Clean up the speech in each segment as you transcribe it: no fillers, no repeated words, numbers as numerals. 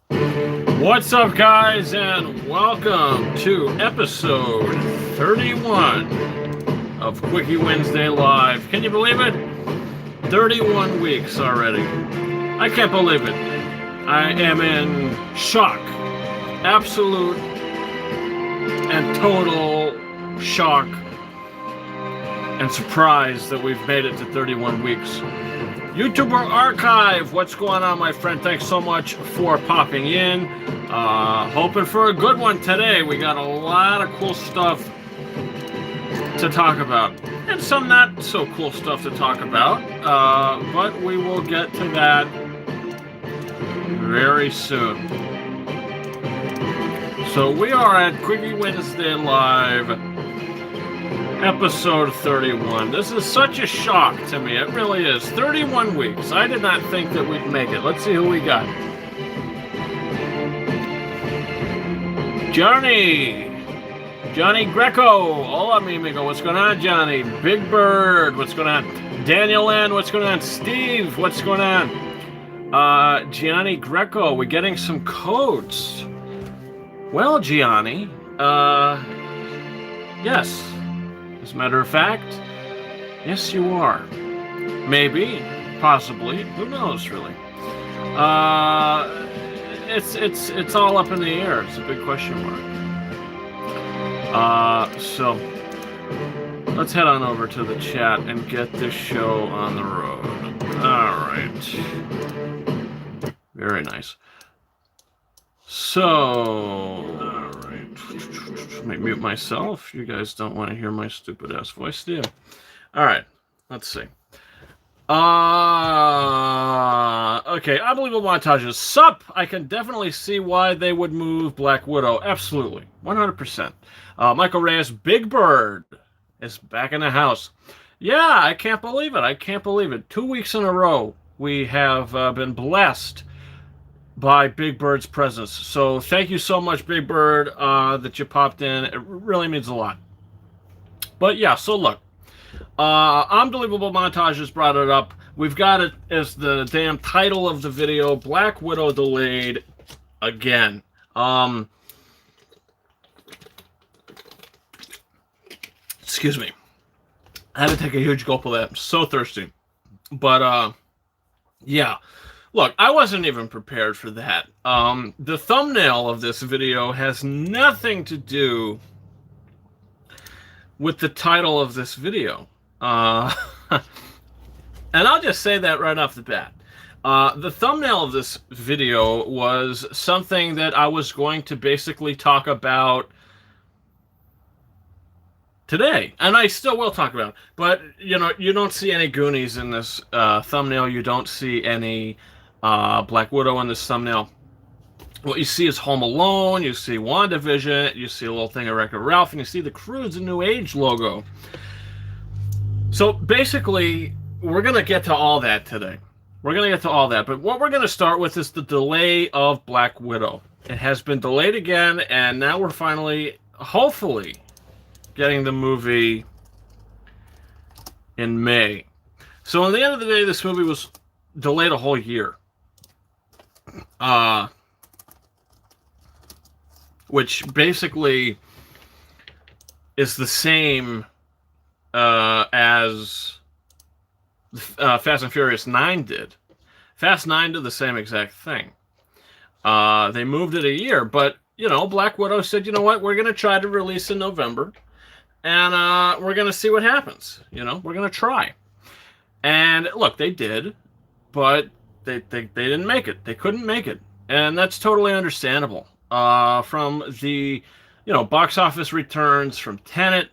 What's up, guys, and welcome to episode 31 of Quickie Wednesday Live. Can you believe it? 31 weeks already. I can't believe it. I am in shock. Absolute and total shock and surprise that we've made it to 31 weeks. YouTuber Archive, what's going on, my friend? Thanks so much for popping in. Hoping for a good one today. We got a lot of cool stuff to talk about, and some not so cool stuff to talk about, but we will get to that very soon. So we are at Quickie Wednesday Live, episode 31. This is such a shock to me. It really is. 31 weeks. I did not think that we'd make it. Let's see who we got. Johnny Greco. Hola, mi amigo. What's going on, Johnny? Big Bird. What's going on? Daniel N. What's going on? Steve. What's going on? Gianni Greco. We're getting some codes. Well, Gianni, yes. As a matter of fact, yes, you are. Maybe, possibly, who knows, really? It's all up in the air. It's a big question mark. So let's head on over to the chat and get this show on the road. All right. Very nice. So, all right. Let me mute myself. You guys don't want to hear my stupid ass voice, do you? All right. Let's see. Okay. Unbelievable montages. Sup! I can definitely see why they would move Black Widow. Absolutely. 100%. Michael Reyes, Big Bird is back in the house. Yeah, I can't believe it. I can't believe it. 2 weeks in a row, we have been blessed by Big Bird's presence. So thank you so much, Big Bird, that you popped in. It really means a lot. But yeah, so look. Unbelievable Montages brought it up. We've got it as the damn title of the video. Black Widow delayed again. Excuse me. I had to take a huge gulp of that. I'm so thirsty. But, yeah. Look, I wasn't even prepared for that. The thumbnail of this video has nothing to do with the title of this video. And I'll just say that right off the bat. The thumbnail of this video was something that I was going to basically talk about today, and I still will talk about it. But, you know, you don't see any Goonies in this thumbnail. You don't see any Black Widow in this thumbnail. What you see is Home Alone, you see WandaVision, you see a little thing of Wreck-It Ralph, and you see the Cruise and New Age logo. So basically, we're going to get to all that today. We're going to get to all that. But what we're going to start with is the delay of Black Widow. It has been delayed again, and now we're finally, hopefully, getting the movie in May. So at the end of the day, this movie was delayed a whole year. Which basically is the same as Fast and Furious 9 did. Fast 9 did the same exact thing. They moved it a year, but, you know, Black Widow said, you know what, we're going to try to release in November, and we're going to see what happens. You know, we're going to try. And, look, they did, but they didn't make it. They couldn't make it. And that's totally understandable. From the, you know, box office returns from Tenet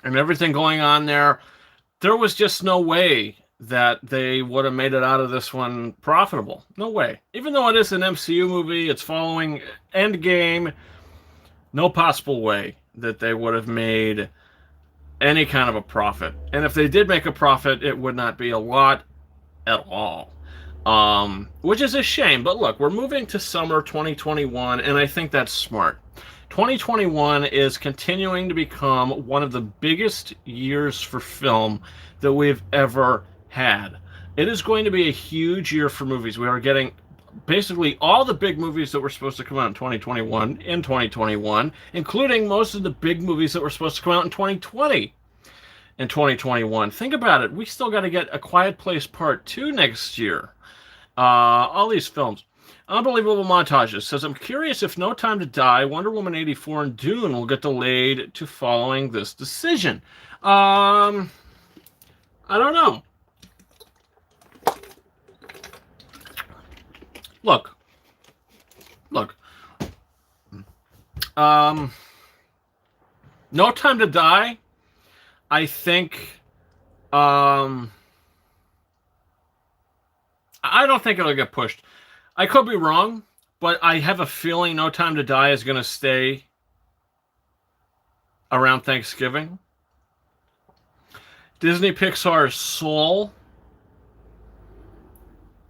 and everything going on there was just no way that they would have made it out of this one profitable. No way. Even though it is an MCU movie, it's following Endgame, no possible way that they would have made any kind of a profit. And if they did make a profit, it would not be a lot at all. Which is a shame. But look, we're moving to summer 2021, and I think that's smart. 2021 is continuing to become one of the biggest years for film that we've ever had. It is going to be a huge year for movies. We are getting basically all the big movies that were supposed to come out in 2021, including most of the big movies that were supposed to come out in 2020 in 2021. Think about it. We still got to get A Quiet Place Part 2 next year. All these films. Unbelievable montages. Says, I'm curious if No Time to Die, Wonder Woman 84, and Dune will get delayed to following this decision. I don't know. Look. No Time to Die, I think, I don't think it'll get pushed. I could be wrong, but I have a feeling No Time to Die is going to stay around Thanksgiving. Disney Pixar's Soul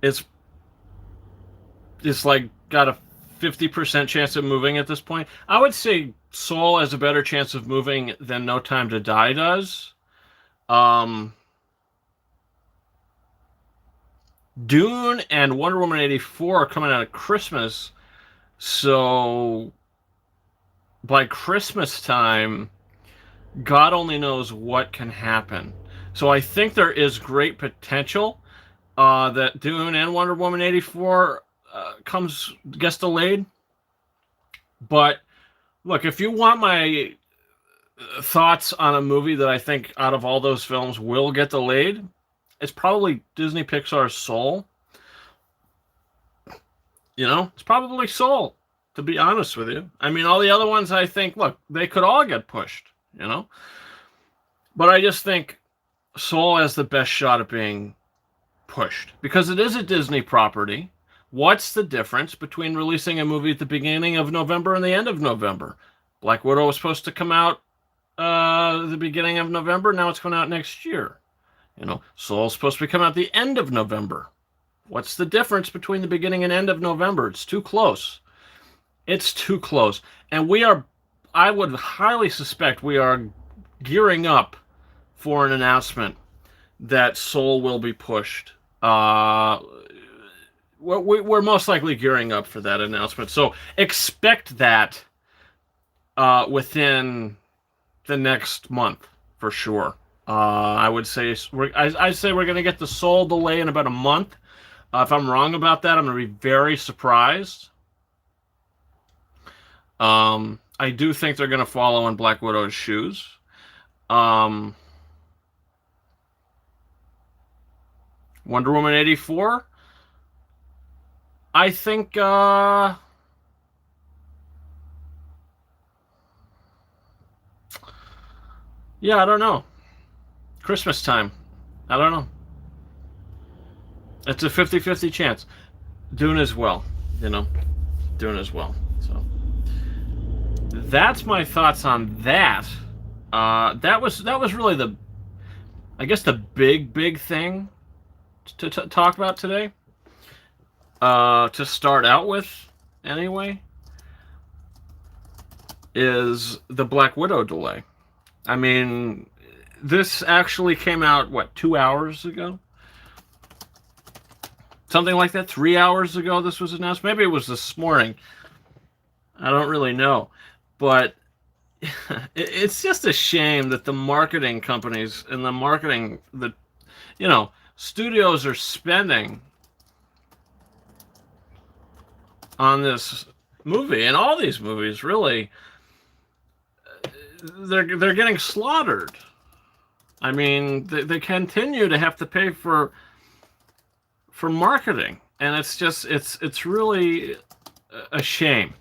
is like got a 50% chance of moving at this point. I would say Soul has a better chance of moving than No Time to Die does. Dune and Wonder Woman 84 are coming out at Christmas, so by Christmas time, God only knows what can happen. So I think there is great potential that Dune and Wonder Woman 84 gets delayed. But look, if you want my thoughts on a movie that I think out of all those films will get delayed, it's probably Disney Pixar's Soul. You know, it's probably Soul, to be honest with you. I mean, all the other ones, I think, look, they could all get pushed, you know? But I just think Soul has the best shot at being pushed because it is a Disney property. What's the difference between releasing a movie at the beginning of November and the end of November? Black Widow was supposed to come out the beginning of November. Now it's coming out next year. You know, Soul's supposed to come out the end of November. What's the difference between the beginning and end of November? It's too close. It's too close. And I would highly suspect we are gearing up for an announcement that Soul will be pushed. We're most likely gearing up for that announcement. So expect that within the next month for sure. I would say I'd say we're going to get the Soul delay in about a month. If I'm wrong about that, I'm going to be very surprised. I do think they're going to follow in Black Widow's shoes. Wonder Woman 84. I think yeah, I don't know. Christmas time. I don't know. It's a 50-50 chance. Dune as well, you know. Dune as well. So that's my thoughts on that. That was really I guess the big thing to talk about today. To start out with, anyway, is the Black Widow delay. I mean, this actually came out, 2 hours ago? Something like that, 3 hours ago this was announced. Maybe it was this morning. I don't really know. But it's just a shame that the marketing companies and studios are spending on this movie, and all these movies, really, they're getting slaughtered. I mean, they continue to have to pay for marketing, and it's really a shame.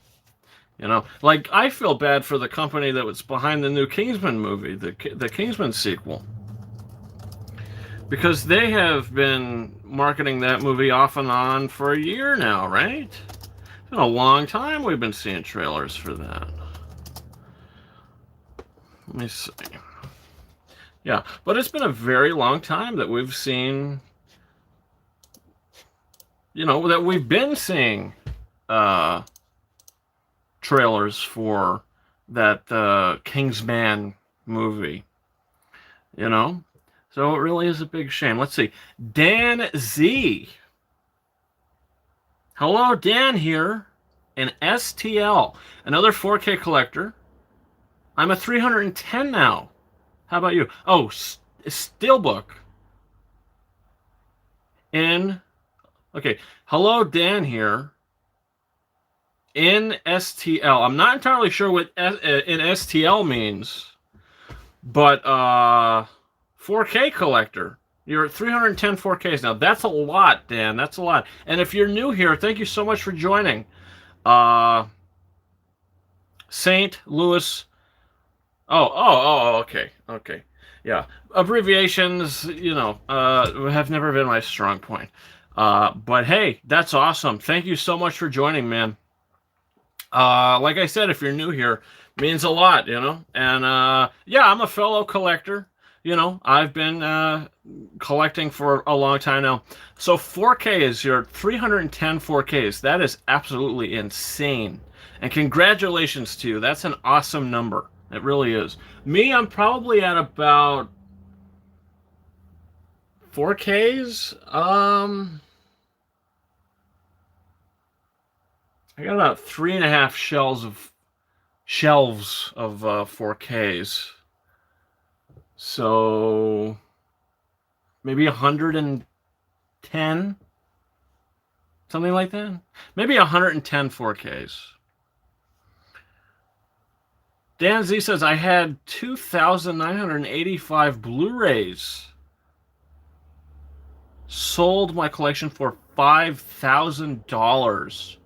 You know, like, I feel bad for the company that was behind the new Kingsman movie, the Kingsman sequel, because they have been marketing that movie off and on for a year now, right? It's been a long time we've been seeing trailers for that. Let me see. Yeah, but it's been a very long time that we've seen, that we've been seeing trailers for that Kingsman movie, So it really is a big shame. Let's see. Dan Z. Hello, Dan here in STL, another 4K collector. I'm a 310 now. How about you? Oh, Steelbook in. Okay, hello, Dan here in STL. I'm not entirely sure what in STL means, but 4K collector. You're at 310 4Ks now. That's a lot, Dan. That's a lot. And if you're new here, thank you so much for joining. St. Louis. Okay, okay, yeah. Abbreviations, have never been my strong point. But hey, that's awesome. Thank you so much for joining, man. Like I said, if you're new here, means a lot, And yeah, I'm a fellow collector. I've been collecting for a long time now. So 4K is your 310 4Ks. That is absolutely insane. And congratulations to you. That's an awesome number. It really is. Me, I'm probably at about 4Ks. I got about 3.5 shelves of 4Ks. So maybe 110, something like that. Maybe 110 4Ks. Dan Z says, I had 2,985 Blu-rays. Sold my collection for $5,000.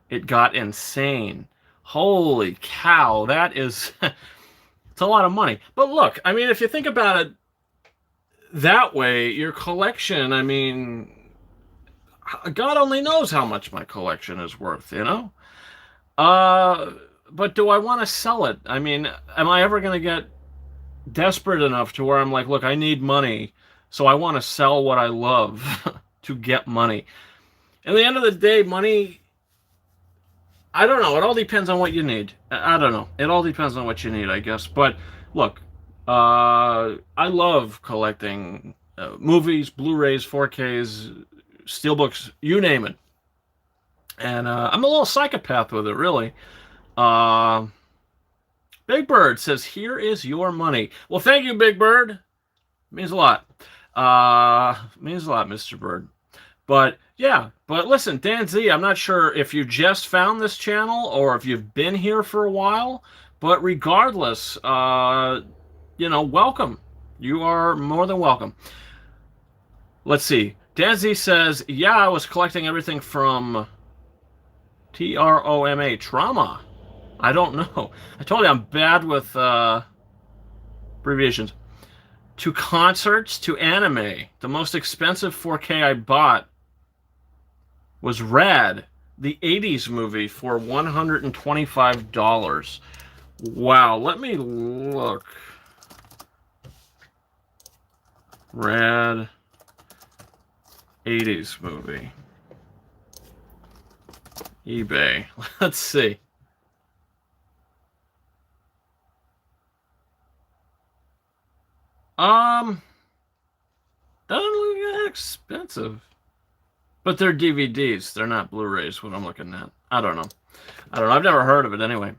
It got insane. Holy cow, that is... it's a lot of money. But look, I mean, if you think about it that way, your collection, I mean... God only knows how much my collection is worth, But do I want to sell it? I mean, am I ever going to get desperate enough to where I'm like, look, I need money, so I want to sell what I love to get money? At the end of the day, money, I don't know. It all depends on what you need. I don't know. It all depends on what you need, I guess. But look, I love collecting movies, Blu-rays, 4Ks, Steelbooks, you name it. And I'm a little psychopath with it, really. Big Bird says, here is your money. Well, thank you, Big Bird. Means a lot. Means a lot, Mr. Bird. But yeah, but listen, Dan Z, I'm not sure if you just found this channel or if you've been here for a while, but regardless, welcome. You are more than welcome. Let's see. Dan Z says, yeah, I was collecting everything from TROMA, trauma. I don't know. I told you I'm bad with abbreviations. To concerts, to anime. The most expensive 4K I bought was Rad, the 80s movie, for $125. Wow, let me look. Rad 80s movie. eBay. Let's see. Doesn't look that expensive. But they're DVDs. They're not Blu-rays, what I'm looking at. I don't know. I've never heard of it anyway.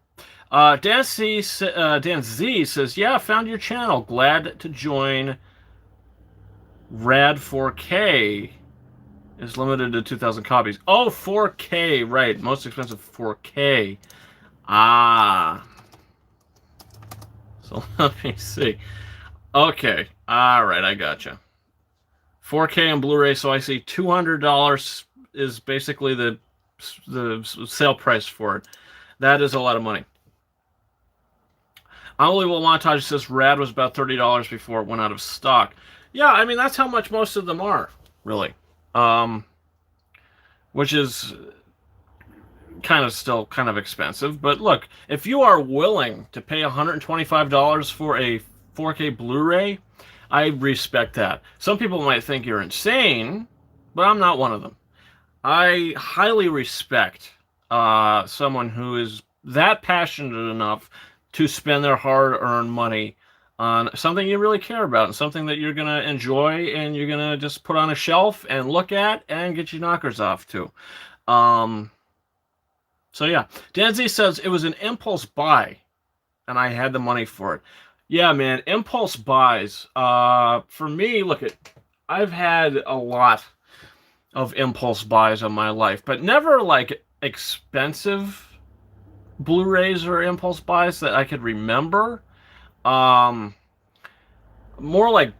Dan Z says, yeah, found your channel. Glad to join. Rad 4K is limited to 2,000 copies. Oh, 4K, right. Most expensive 4K. Ah. So let me see. Okay. All right, I gotcha. 4K and Blu-ray, so I see $200 is basically the sale price for it. That is a lot of money. Unbelievable Montage says Rad was about $30 before it went out of stock. Yeah, I mean, that's how much most of them are, really. Which is still kind of expensive. But look, if you are willing to pay $125 for a 4K Blu-ray, I respect that. Some people might think you're insane, but I'm not one of them. I highly respect someone who is that passionate enough to spend their hard-earned money on something you really care about and something that you're going to enjoy and you're going to just put on a shelf and look at and get your knockers off to. So yeah, Dan Z says it was an impulse buy, and I had the money for it. Yeah, man, impulse buys. For me, look I've had a lot of impulse buys in my life, but never like expensive Blu-rays or impulse buys that I could remember. Um, more like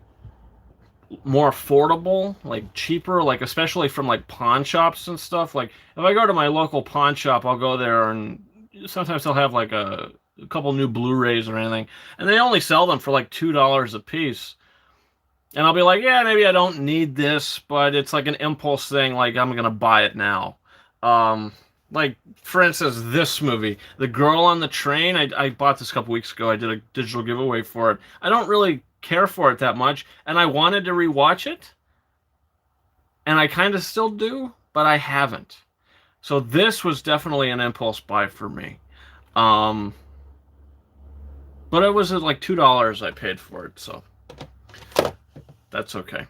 more affordable, like cheaper, like especially from like pawn shops and stuff. Like if I go to my local pawn shop, I'll go there and sometimes they'll have like a couple new Blu-rays or anything, and they only sell them for like $2 a piece. And I'll be like, yeah, maybe I don't need this, but it's like an impulse thing, like I'm gonna buy it now. Like for instance, this movie, The Girl on the Train, I bought this a couple weeks ago. I did a digital giveaway for it. I don't really care for it that much, and I wanted to rewatch it, and I kind of still do, but I haven't. So this was definitely an impulse buy for me. But it was like $2 I paid for it, so that's okay.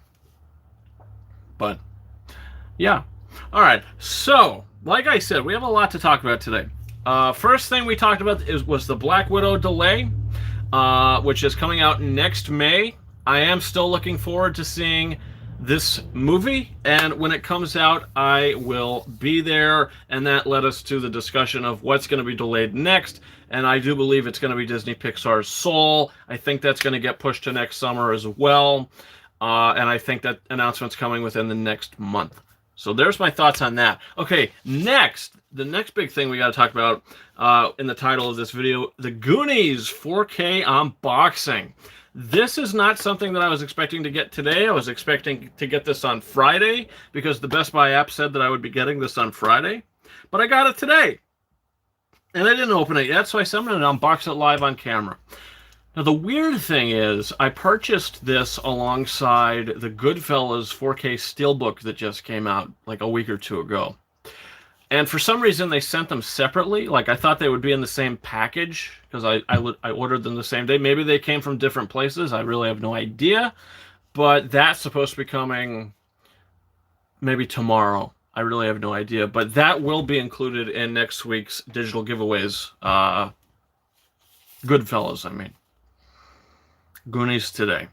But yeah. All right. So, like I said, we have a lot to talk about today. First thing we talked about was the Black Widow delay, which is coming out next May. I am still looking forward to seeing this movie, and when it comes out, I will be there, and that led us to the discussion of what's going to be delayed next, and I do believe it's going to be Disney Pixar's Soul. I think that's going to get pushed to next summer as well, and I think that announcement's coming within the next month. So there's my thoughts on that. Okay, next, the next big thing we got to talk about in the title of this video, the Goonies 4K unboxing. This is not something that I was expecting to get today. I was expecting to get this on Friday because the Best Buy app said that I would be getting this on Friday. But I got it today. And I didn't open it yet, so I said I'm going to unbox it live on camera. Now, the weird thing is, I purchased this alongside the Goodfellas 4K Steelbook that just came out like a week or two ago. And for some reason, they sent them separately. Like, I thought they would be in the same package because I ordered them the same day. Maybe they came from different places. I really have no idea. But that's supposed to be coming maybe tomorrow. I really have no idea. But that will be included in next week's digital giveaways. Goodfellas, I mean. Goonies today.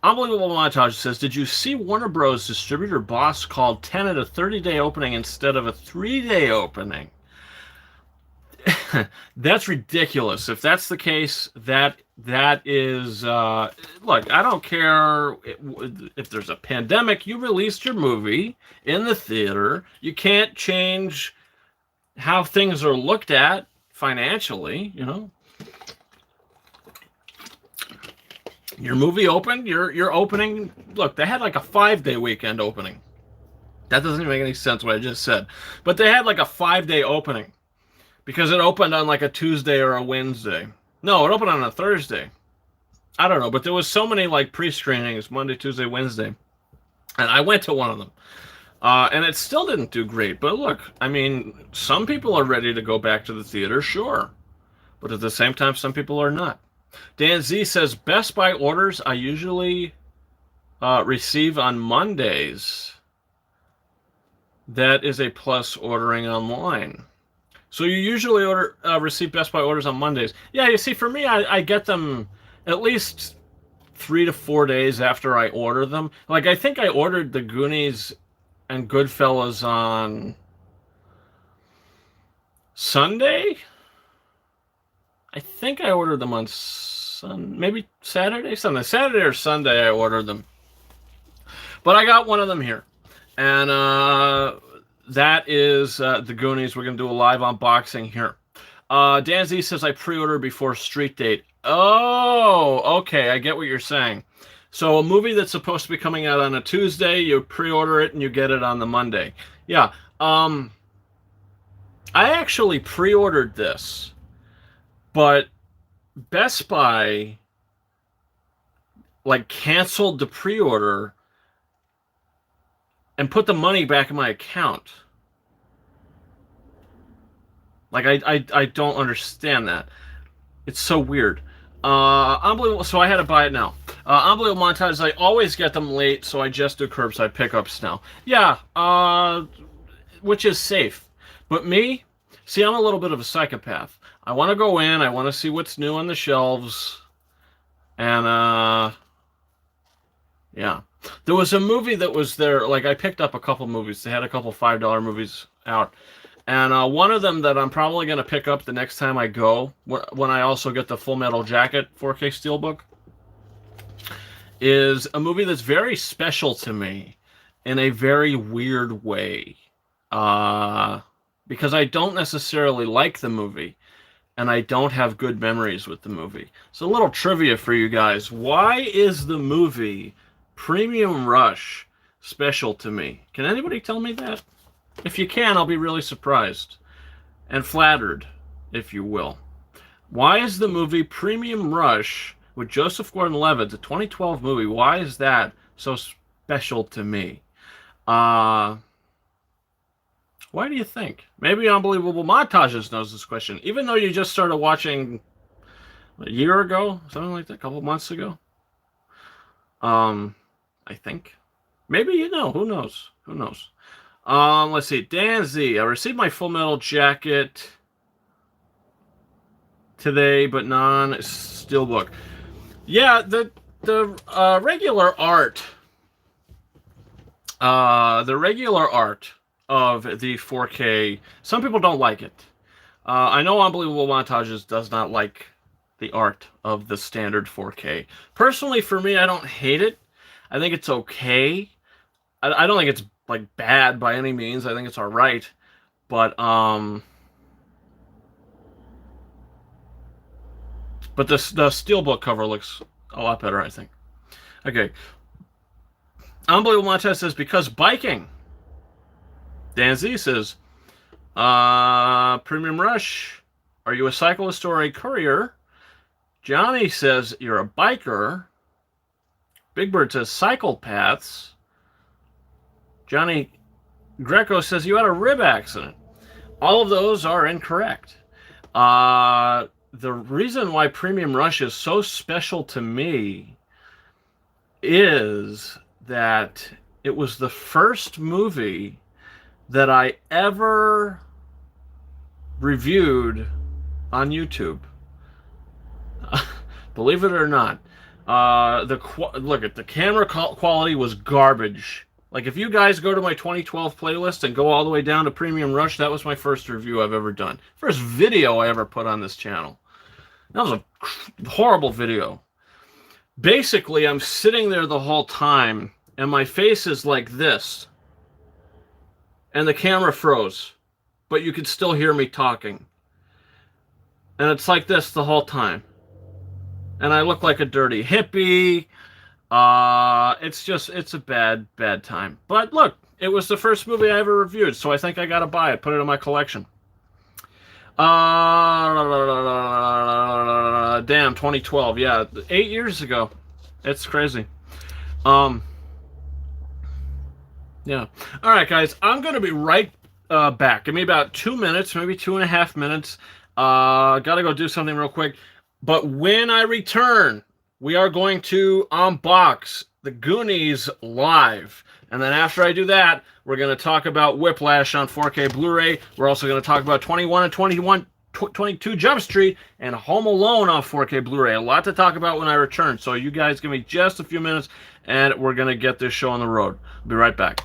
Unbelievable Montage says, did you see Warner Bros. Distributor boss called Tenet a 30-day opening instead of a 3-day opening? That's ridiculous. If that's the case, that is... look, I don't care if there's a pandemic. You released your movie in the theater. You can't change how things are looked at financially, you know. Your movie opened, your opening, look, they had like a 5-day weekend opening. That doesn't even make any sense what I just said. But they had like a 5-day opening because it opened on like a Tuesday or a Wednesday. No, it opened on a Thursday. I don't know, but there was so many like pre-screenings, Monday, Tuesday, Wednesday. And I went to one of them. And it still didn't do great. But look, I mean, some people are ready to go back to the theater, sure. But at the same time, some people are not. Dan Z says, Best Buy orders I usually receive on Mondays. That is a plus ordering online. So you usually receive Best Buy orders on Mondays. Yeah, you see, for me, I get them at least 3 to 4 days after I order them. Like, I think I ordered the Goonies and Goodfellas on Sunday? I think I ordered them on maybe Saturday? Saturday or Sunday I ordered them. But I got one of them here. And that is the Goonies. We're going to do a live unboxing here. Dan Z says I pre-ordered before street date. Oh, okay. I get what you're saying. So a movie that's supposed to be coming out on a Tuesday, you pre-order it and you get it on the Monday. Yeah. I actually pre-ordered this. But Best Buy, like, canceled the pre-order and put the money back in my account. Like, I don't understand that. It's so weird. Unbelievable. So I had to buy it now. Unbelievable Montage, I always get them late, so I just do curbside pickups now. Yeah, which is safe. But me, see, I'm a little bit of a psychopath. I want to go in, I want to see what's new on the shelves, and yeah. There was a movie that was there, like I picked up a couple movies. They had a couple $5 movies out. And one of them that I'm probably going to pick up the next time I go, when I also get the Full Metal Jacket 4K Steelbook, is a movie that's very special to me in a very weird way. Because I don't necessarily like the movie, and I don't have good memories with the movie. So a little trivia for you guys. Why is the movie Premium Rush special to me? Can anybody tell me that? If you can, I'll be really surprised and flattered, if you will. Why is the movie Premium Rush with Joseph Gordon-Levitt, the 2012 movie, why is that so special to me? Why do you think? Maybe Unbelievable Montages knows this question, even though you just started watching a year ago, something like that, a couple months ago. I think. Maybe you know. Who knows? Who knows? Let's see. Dan Z. I received my Full Metal Jacket today, but non-steelbook. Yeah, the regular art. The regular art of the 4K. Some people don't like it. I know Unbelievable Montages does not like the art of the standard 4K. Personally, for me, I don't hate it. I think it's okay. I don't think it's like bad by any means. I think it's all right. But the steelbook cover looks a lot better, I think. Okay. Unbelievable Montez says, because biking. Dan Z says, Premium Rush, are you a cyclist or a courier? Johnny says, you're a biker. Big Bird says, cycle paths. Johnny Greco says, you had a rib accident. All of those are incorrect. The reason why Premium Rush is so special to me is that it was the first movie that I ever reviewed on YouTube. Believe it or not. Look at the camera quality was garbage. Like, if you guys go to my 2012 playlist and go all the way down to Premium Rush, that was my first review I've ever done. First video I ever put on this channel. That was a horrible video. Basically, I'm sitting there the whole time, and my face is like this. And the camera froze. But you could still hear me talking. And it's like this the whole time. And I look like a dirty hippie. It's a bad time. But look, it was the first movie I ever reviewed, so I think I gotta buy it, put it in my collection. Damn, 2012, yeah, 8 years ago. It's crazy. Yeah. All right, guys, I'm gonna be right back. Give me about 2 minutes, maybe 2.5 minutes. Gotta go do something real quick. But when I return, we are going to unbox the Goonies live. And then after I do that, we're going to talk about Whiplash on 4K Blu-ray. We're also going to talk about 21 and 22 Jump Street and Home Alone on 4K Blu-ray. A lot to talk about when I return. So you guys give me just a few minutes, and we're going to get this show on the road. I'll be right back.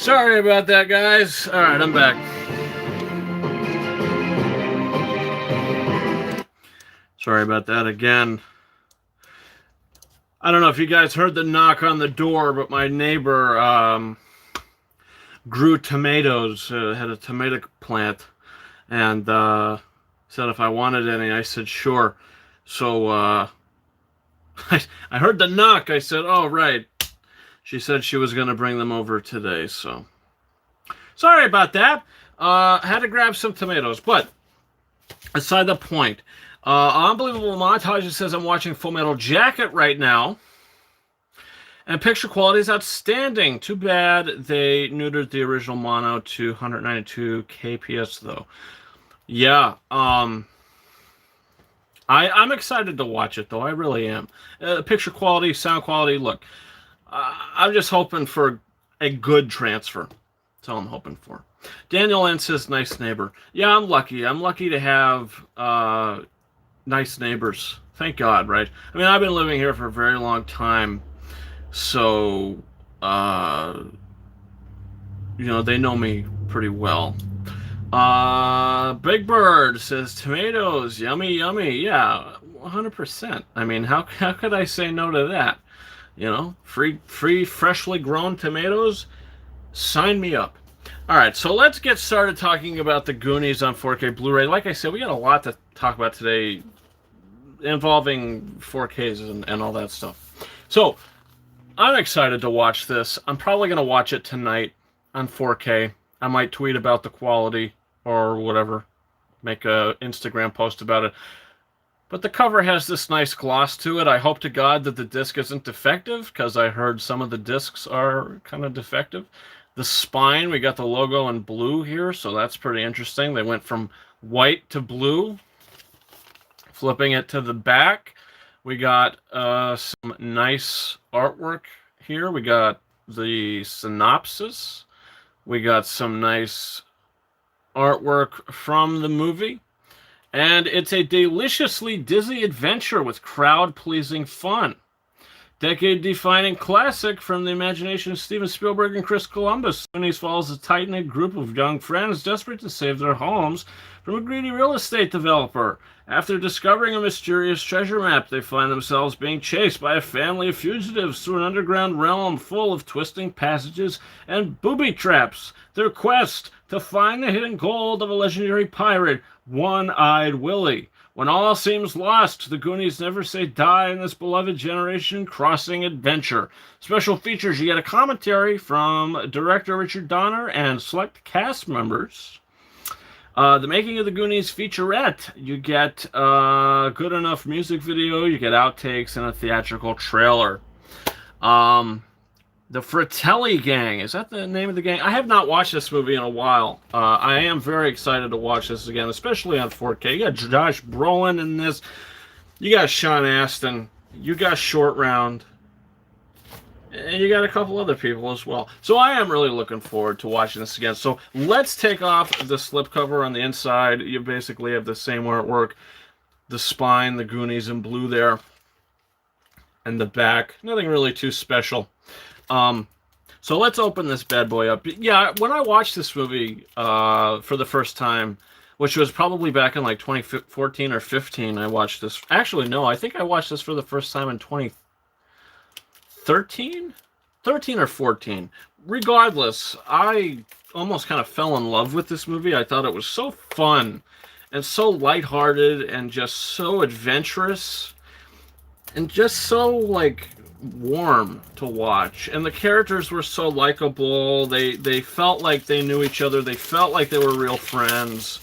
Sorry about that, guys. All right, I'm back. Sorry about that again. I don't know if you guys heard the knock on the door, but my neighbor grew tomatoes, had a tomato plant, and said if I wanted any. I said sure. So I heard the knock. I said, oh, right. She said she was going to bring them over today, so sorry about that. Had to grab some tomatoes, but aside the point, Unbelievable Montage says I'm watching Full Metal Jacket right now, and picture quality is outstanding. Too bad they neutered the original mono to 192 kps, though. Yeah, I'm excited to watch it, though. I really am. Picture quality, sound quality, look. I'm just hoping for a good transfer. That's all I'm hoping for. Daniel N says, nice neighbor. Yeah, I'm lucky. I'm lucky to have nice neighbors. Thank God, right? I mean, I've been living here for a very long time. So, you know, they know me pretty well. Big Bird says, tomatoes, yummy, yummy. Yeah, 100%. I mean, how could I say no to that? You know, free, freshly grown tomatoes. Sign me up. All right, so let's get started talking about the Goonies on 4K Blu-ray. Like I said, we got a lot to talk about today involving 4Ks and all that stuff. So, I'm excited to watch this. I'm probably going to watch it tonight on 4K. I might tweet about the quality or whatever. Make a Instagram post about it. But the cover has this nice gloss to it. I hope to God that the disc isn't defective, because I heard some of the discs are kind of defective. The spine, we got the logo in blue here, so that's pretty interesting. They went from white to blue. Flipping it to the back, we got some nice artwork here. We got the synopsis. We got some nice artwork from the movie. And it's a deliciously dizzy adventure with crowd-pleasing fun. Decade-defining classic from the imagination of Steven Spielberg and Chris Columbus. Goonies follows a tight-knit group of young friends desperate to save their homes from a greedy real estate developer. After discovering a mysterious treasure map, they find themselves being chased by a family of fugitives through an underground realm full of twisting passages and booby traps. Their quest to find the hidden gold of a legendary pirate, One-Eyed Willie. When all seems lost, the Goonies never say die in this beloved generation-crossing adventure. Special features, you get a commentary from director Richard Donner and select cast members. The Making of the Goonies featurette, you get a good enough music video, you get outtakes, and a theatrical trailer. The Fratelli Gang, is that the name of the gang? I have not watched this movie in a while. I am very excited to watch this again, especially on 4K. You got Josh Brolin in this. You got Sean Astin. You got Short Round. And you got a couple other people as well. So I am really looking forward to watching this again. So let's take off the slipcover on the inside. You basically have the same artwork. The spine, the Goonies in blue there. And the back. Nothing really too special. So let's open this bad boy up. Yeah, when I watched this movie for the first time, which was probably back in like 2014 or 15, I watched this. Actually, no, I think I watched this for the first time in 2013? 13 or 14. Regardless, I almost kind of fell in love with this movie. I thought it was so fun and so lighthearted and just so adventurous and just so, like, warm to watch, and the characters were so likable. They felt like they knew each other. They felt like they were real friends.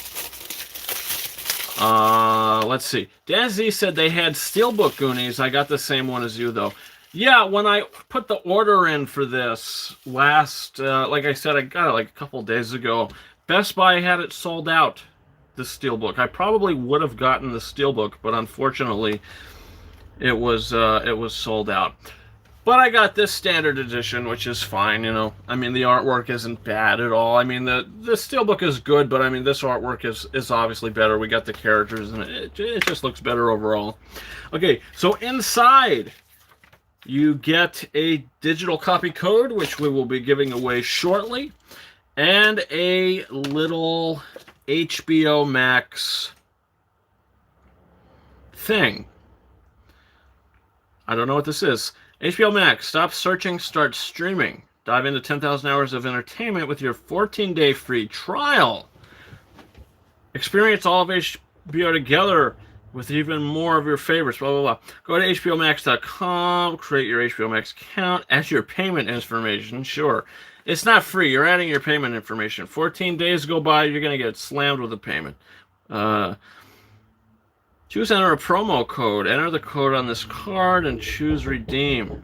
Let's see. Dan Z said they had Steelbook Goonies. I got the same one as you, though. Yeah, when I put the order in for this last, like I said, I got it like a couple days ago. Best Buy had it sold out, the Steelbook. I probably would have gotten the Steelbook, but unfortunately it was sold out. But I got this standard edition, which is fine, you know. I mean, the artwork isn't bad at all. I mean, the Steelbook is good, but I mean, this artwork is obviously better. We got the characters, and it just looks better overall. Okay, so inside, you get a digital copy code, which we will be giving away shortly, and a little HBO Max thing. I don't know what this is. HBO Max, stop searching, start streaming. Dive into 10,000 hours of entertainment with your 14-day free trial. Experience all of HBO together with even more of your favorites, blah, blah, blah. Go to HBOMax.com, create your HBO Max account, add your payment information, sure. It's not free. You're adding your payment information. 14 days go by, you're going to get slammed with a payment. Choose enter a promo code. Enter the code on this card and choose redeem.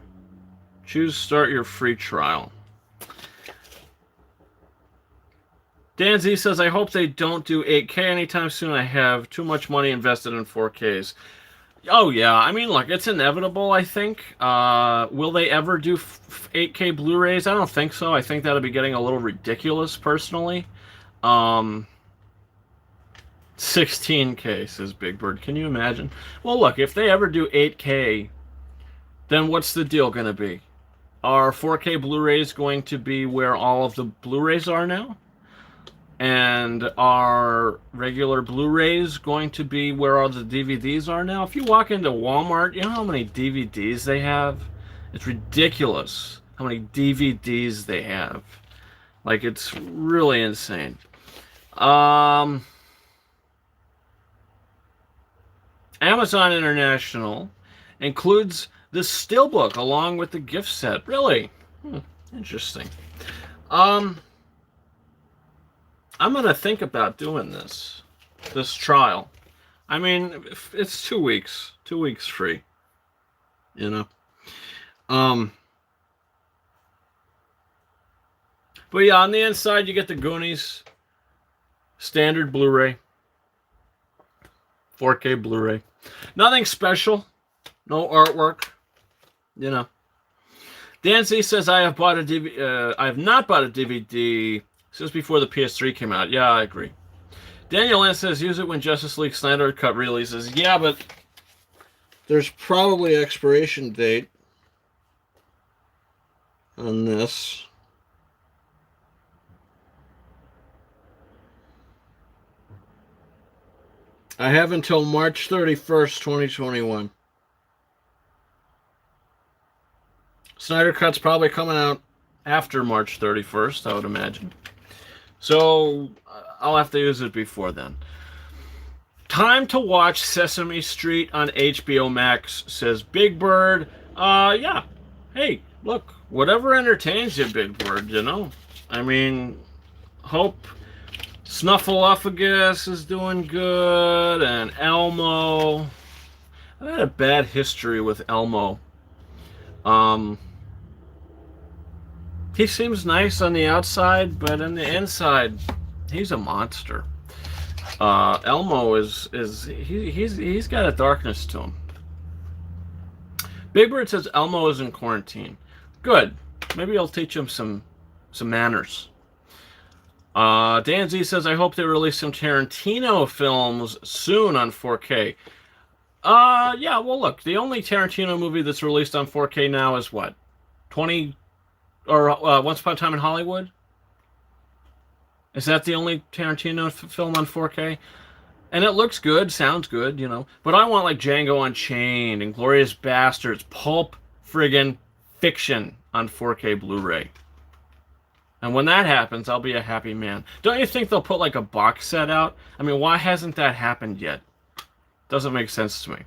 Choose start your free trial. Dan Z says, I hope they don't do 8K anytime soon. I have too much money invested in 4Ks. Oh, yeah. I mean, look, it's inevitable, I think. Will they ever do 8K Blu-rays? I don't think so. I think that'll be getting a little ridiculous, personally. 16K, says Big Bird. Can you imagine? Well, look, if they ever do 8K, then what's the deal going to be? Are 4K Blu-rays going to be where all of the Blu-rays are now? And are regular Blu-rays going to be where all the DVDs are now? If you walk into Walmart, you know how many DVDs they have? It's ridiculous how many DVDs they have. Like, it's really insane. Amazon International includes the Steelbook along with the gift set. Really? Interesting. I'm going to think about doing this trial. I mean, it's 2 weeks. 2 weeks free. You know? But yeah, on the inside, you get the Goonies. Standard Blu-ray. 4K Blu-ray. Nothing special. No artwork. You know. Dan Z says, I have not bought a DVD since before the PS3 came out. Yeah, I agree. Daniel N says, use it when Justice League Snyder Cut releases. Yeah, but there's probably an expiration date on this. I have until March 31st, 2021. Snyder Cut's probably coming out after March 31st, I would imagine. So I'll have to use it before then. Time to watch Sesame Street on HBO Max, says Big Bird. Yeah. Hey, look, whatever entertains you, Big Bird, you know. I mean, hope Snuffleupagus is doing good, and Elmo. I've had a bad history with Elmo. He seems nice on the outside, but on the inside, he's a monster. Elmo he's got a darkness to him. Big Bird says Elmo is in quarantine. Good. Maybe I'll teach him some manners. Dan Z says, I hope they release some Tarantino films soon on 4K. Yeah, well, look, the only Tarantino movie that's released on 4K now is what? Once Upon a Time in Hollywood? Is that the only Tarantino film on 4K? And it looks good, sounds good, you know. But I want like Django Unchained, Inglourious Basterds, Pulp friggin' Fiction on 4K Blu-ray. And when that happens, I'll be a happy man. Don't you think they'll put like a box set out? I mean, why hasn't that happened yet? Doesn't make sense to me.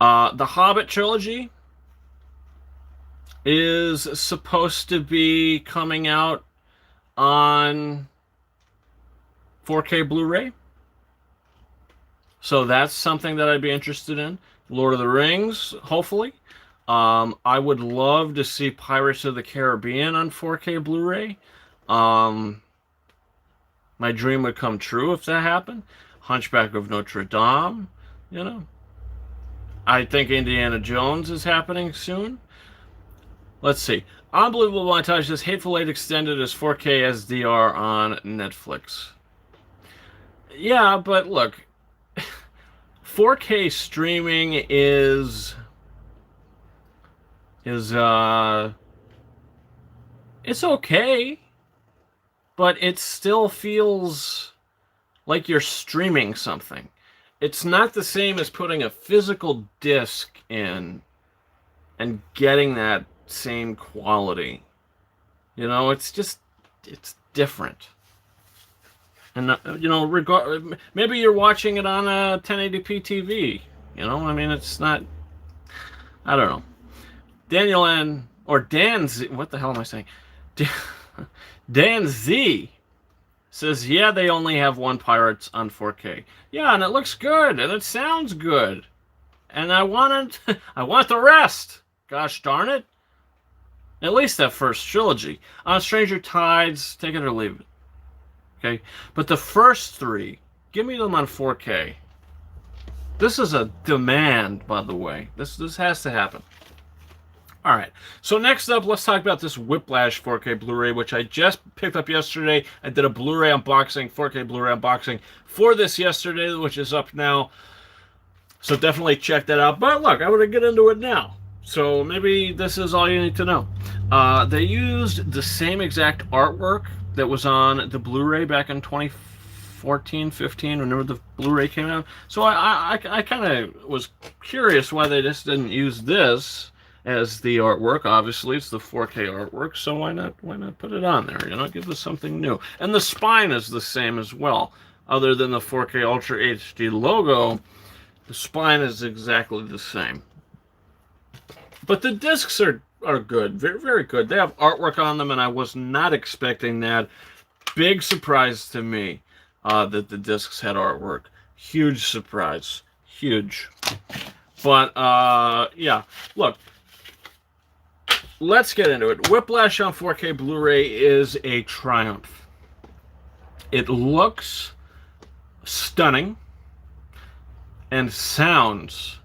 The Hobbit trilogy is supposed to be coming out on 4K Blu-ray. So that's something that I'd be interested in. Lord of the Rings, hopefully. I would love to see Pirates of the Caribbean on 4K Blu-ray. My dream would come true if that happened. Hunchback of Notre Dame, you know. I think Indiana Jones is happening soon. Let's see. Unbelievable Montage says Hateful Eight Extended is 4K SDR on Netflix. Yeah, but look, 4K streaming is is it's okay, but it still feels like you're streaming something. It's not the same as putting a physical disc in and getting that same quality. You know, it's different. And maybe you're watching it on a 1080p TV. You know, I mean, it's not. I don't know. Daniel N. or Dan Z. What the hell am I saying? Dan Z says, yeah, they only have one Pirates on 4K. Yeah, and it looks good, and it sounds good. And I want the rest. Gosh darn it. At least that first trilogy. On Stranger Tides, take it or leave it. Okay? But the first three, give me them on 4K. This is a demand, by the way. This has to happen. All right. So next up, let's talk about this Whiplash 4K Blu-ray, which I just picked up yesterday. I did a Blu-ray unboxing, 4K Blu-ray unboxing for this yesterday, which is up now. So definitely check that out. But look, I'm going to get into it now. So maybe this is all you need to know. They used the same exact artwork that was on the Blu-ray back in 2014, 15, whenever the Blu-ray came out. So I kind of was curious why they just didn't use this as the artwork. Obviously, it's the 4K artwork, so why not put it on there? You know, give us something new. And the spine is the same as well. Other than the 4K Ultra HD logo, the spine is exactly the same. But the discs are good, very, very good. They have artwork on them, and I was not expecting that. Big surprise to me that the discs had artwork. Huge surprise. Huge. But, yeah. Look. Let's get into it. Whiplash on 4K Blu-ray is a triumph. It looks stunning and sounds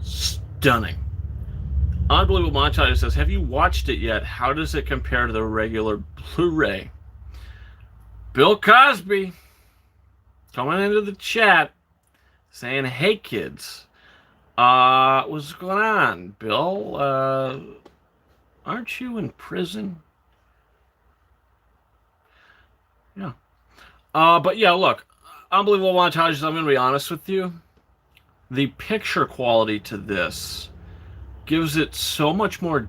stunning. Unbelievable Montage says, have you watched it yet? How does it compare to the regular Blu-ray? Bill Cosby coming into the chat saying, hey kids. What's going on, Bill? Aren't you in prison? Yeah. But yeah, look, Unbelievable Montages, I'm going to be honest with you. The picture quality to this gives it so much more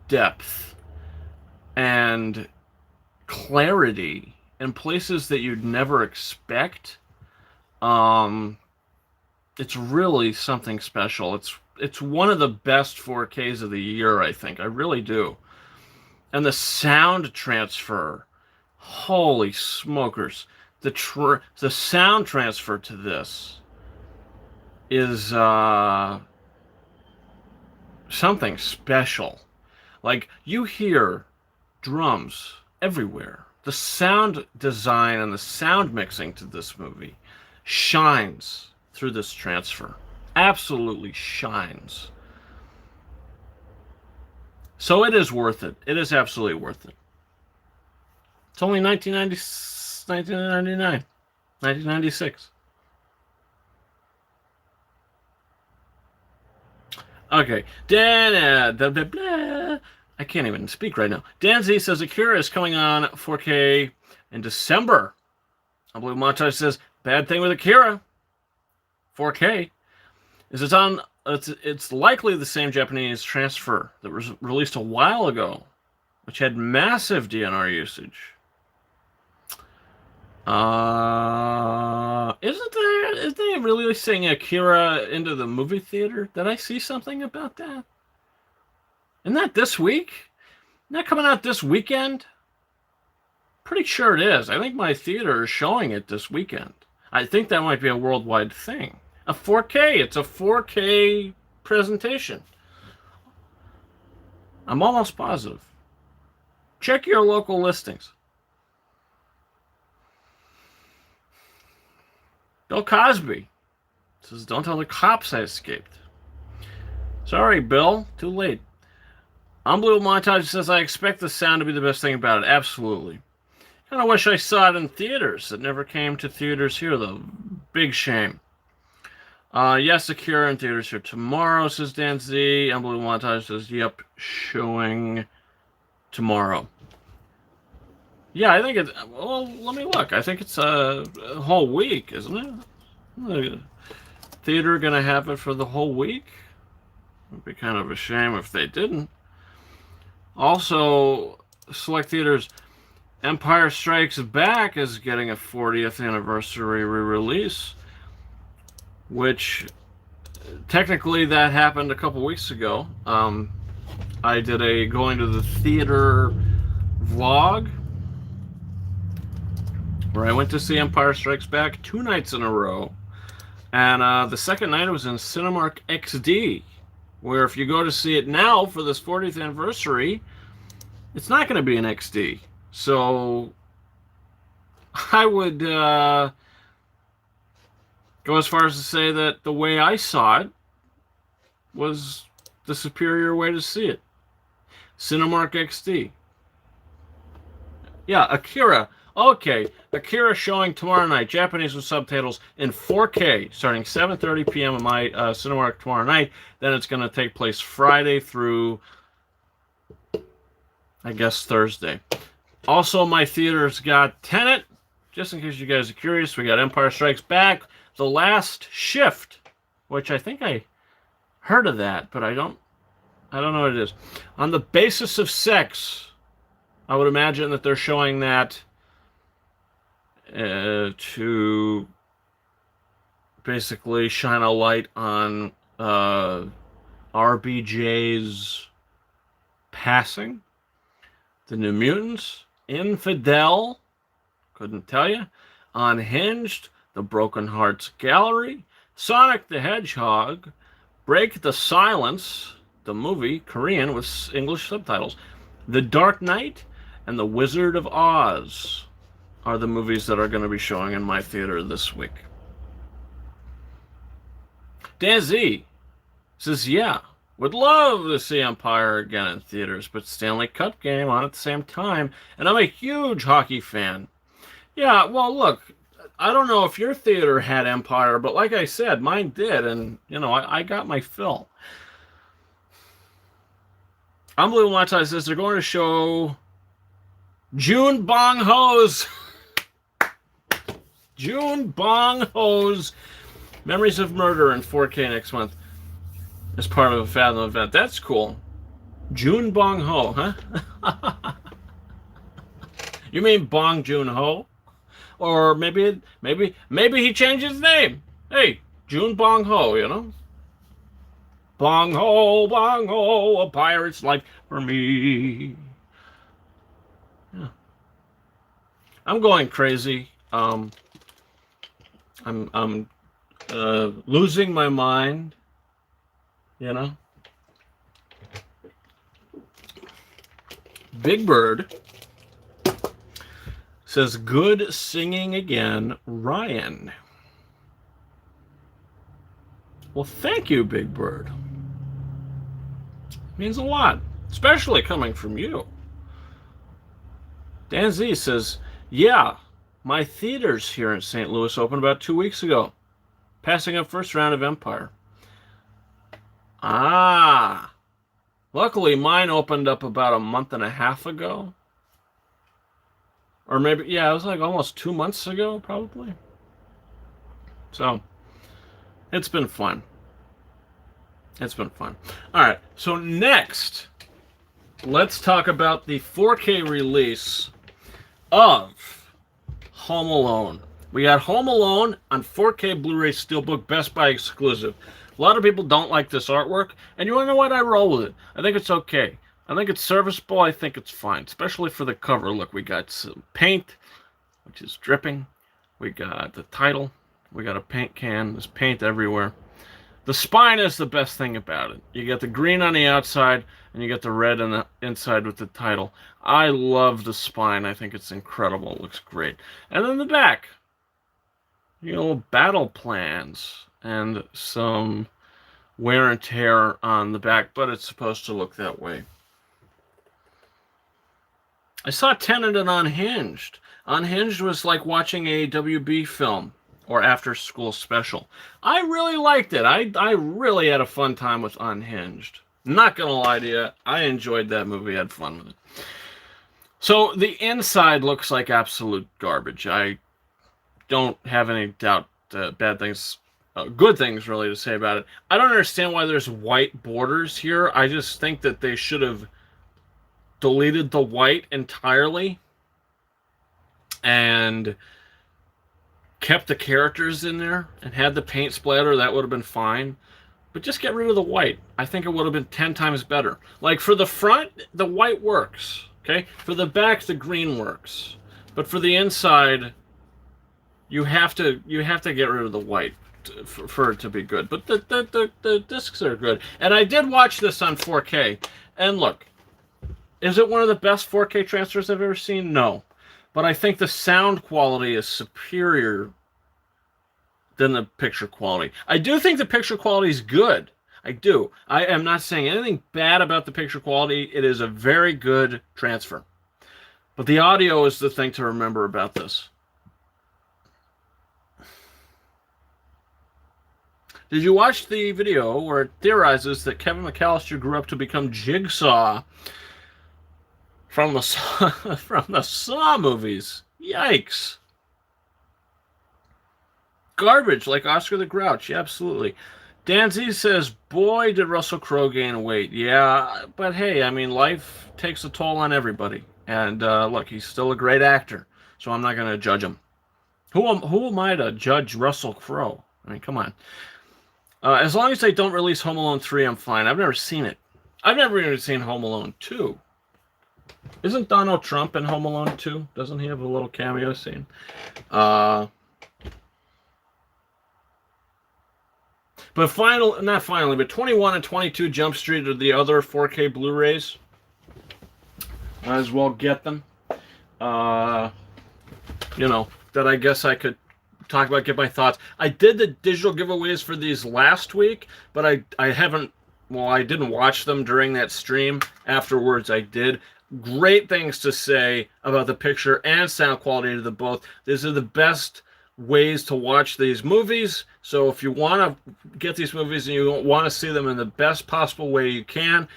depth and clarity in places that you'd never expect. It's really something special. It's one of the best 4Ks of the year, I think. I really do. And the sound transfer, holy smokers. The sound transfer to this is something special. Like, you hear drums everywhere. The sound design and the sound mixing to this movie shines through this transfer. Absolutely shines. So it is worth it. It is absolutely worth it. It's only 1999, 1996. Okay, Dan, blah, blah, blah. I can't even speak right now. Dan Z says Akira is coming on 4K in December. I believe Montage says, bad thing with Akira 4K is it's likely the same Japanese transfer that was released a while ago, which had massive DNR usage. Isn't they releasing Akira into the movie theater? Did I see something about that? Isn't that this week? Isn't that coming out this weekend? Pretty sure it is. I think my theater is showing it this weekend. I think that might be a worldwide thing. A 4K. It's a 4K presentation. I'm almost positive. Check your local listings. Bill Cosby says, don't tell the cops I escaped. Sorry, Bill. Too late. Unbelievable Montage says, I expect the sound to be the best thing about it. Absolutely. Kind of wish I saw it in theaters. It never came to theaters here, though. Big shame. Yes, Akira in theaters here tomorrow, says Dan Z. Unbelievable Montage says, yep, showing tomorrow. Yeah, I think it's... Well, let me look. I think it's a whole week, isn't it? Theater gonna have it for the whole week? It'd be kind of a shame if they didn't. Also, select theaters, Empire Strikes Back is getting a 40th anniversary re-release, which technically that happened a couple weeks ago. I did a going to the theater vlog where I went to see Empire Strikes Back 2 nights in a row. And the second night it was in Cinemark XD, where if you go to see it now for this 40th anniversary, it's not going to be in XD. So I would go as far as to say that the way I saw it was the superior way to see it. Cinemark XD. Yeah, Akira. Okay, Akira showing tomorrow night, Japanese with subtitles in 4K, starting 7:30 p.m. on my Cinemark tomorrow night. Then it's going to take place Friday through, I guess, Thursday. Also, my theater's got Tenet. Just in case you guys are curious, we got Empire Strikes Back, The Last Shift, which I think I heard of that, but I don't know what it is. On the Basis of Sex, I would imagine that they're showing that to basically shine a light on RBJ's passing. The New Mutants, Infidel, couldn't tell you, Unhinged, The Broken Hearts Gallery, Sonic the Hedgehog, Break the Silence, the movie, Korean with English subtitles, The Dark Knight, and The Wizard of Oz are the movies that are going to be showing in my theater this week. Dan Z says, yeah, would love to see Empire again in theaters, but Stanley Cup game on at the same time, and I'm a huge hockey fan. Yeah, well, look, I don't know if your theater had Empire, but like I said, mine did, and, you know, I got my fill. Unbelievable Montage says they're going to show June Bong Ho's Memories of Murder in 4K next month as part of a Fathom event. That's cool. June Bong Ho, huh? You mean Bong Joon Ho? Or maybe he changed his name. Hey, June Bong Ho, you know? Bong Ho, a pirate's life for me. Yeah. I'm going crazy. I'm losing my mind, you know. Big Bird says, good singing again, Ryan. Well, thank you, Big Bird. It means a lot, especially coming from you. Dan Z says, yeah, my theaters here in St. Louis opened about 2 weeks ago, passing up first round of Empire. Ah, luckily mine opened up about a month and a half ago. Or maybe, yeah, it was like almost 2 months ago, probably. So, it's been fun. It's been fun. All right, so next, let's talk about the 4K release of Home Alone. We got Home Alone on 4K Blu-ray Steelbook, Best Buy exclusive. A lot of people don't like this artwork, and you want to know what? I roll with it. I think it's okay. I think it's serviceable. I think it's fine, especially for the cover. Look, we got some paint, which is dripping. We got the title. We got a paint can. There's paint everywhere. The spine is the best thing about it. You get the green on the outside, and you get the red on the inside with the title. I love the spine. I think it's incredible. It looks great. And then the back. You know, battle plans and some wear and tear on the back, but it's supposed to look that way. I saw Tenet and Unhinged. Unhinged was like watching a WB film or After School Special. I really liked it. I really had a fun time with Unhinged. Not gonna lie to you, I enjoyed that movie. Had fun with it. So the inside looks like absolute garbage. I don't have any doubt bad things, good things really to say about it. I don't understand why there's white borders here. I just think that they should have deleted the white entirely and kept the characters in there and had the paint splatter. That would have been fine. But just get rid of the white. I think it would have been 10 times better. Like for the front, the white works. Okay? For the back, the green works. But for the inside, you have to get rid of the white for it to be good. But the discs are good. And I did watch this on 4K. And look, is it one of the best 4K transfers I've ever seen? No. But I think the sound quality is superior than the picture quality. I do think the picture quality is good. I do. I am not saying anything bad about the picture quality. It is a very good transfer. But the audio is the thing to remember about this. Did you watch the video where it theorizes that Kevin McAllister grew up to become Jigsaw from the Saw movies? Yikes. Garbage, like Oscar the Grouch. Yeah, absolutely. Dan Z says, boy, did Russell Crowe gain weight. Yeah, but hey, I mean, life takes a toll on everybody. And look, he's still a great actor, so I'm not going to judge him. Who am I to judge Russell Crowe? I mean, come on. As long as they don't release Home Alone 3, I'm fine. I've never seen it. I've never even seen Home Alone 2. Isn't Donald Trump in Home Alone 2? Doesn't he have a little cameo scene? But not finally, but 21 and 22 Jump Street are the other 4K Blu-rays. Might as well get them. You know, that I guess I could talk about, get my thoughts. I did the digital giveaways for these last week, but I haven't, well, I didn't watch them during that stream. Afterwards, I did. Great things to say about the picture and sound quality of the both. These are the best ways to watch these movies. So if you want to get these movies and you want to see them in the best possible way you can,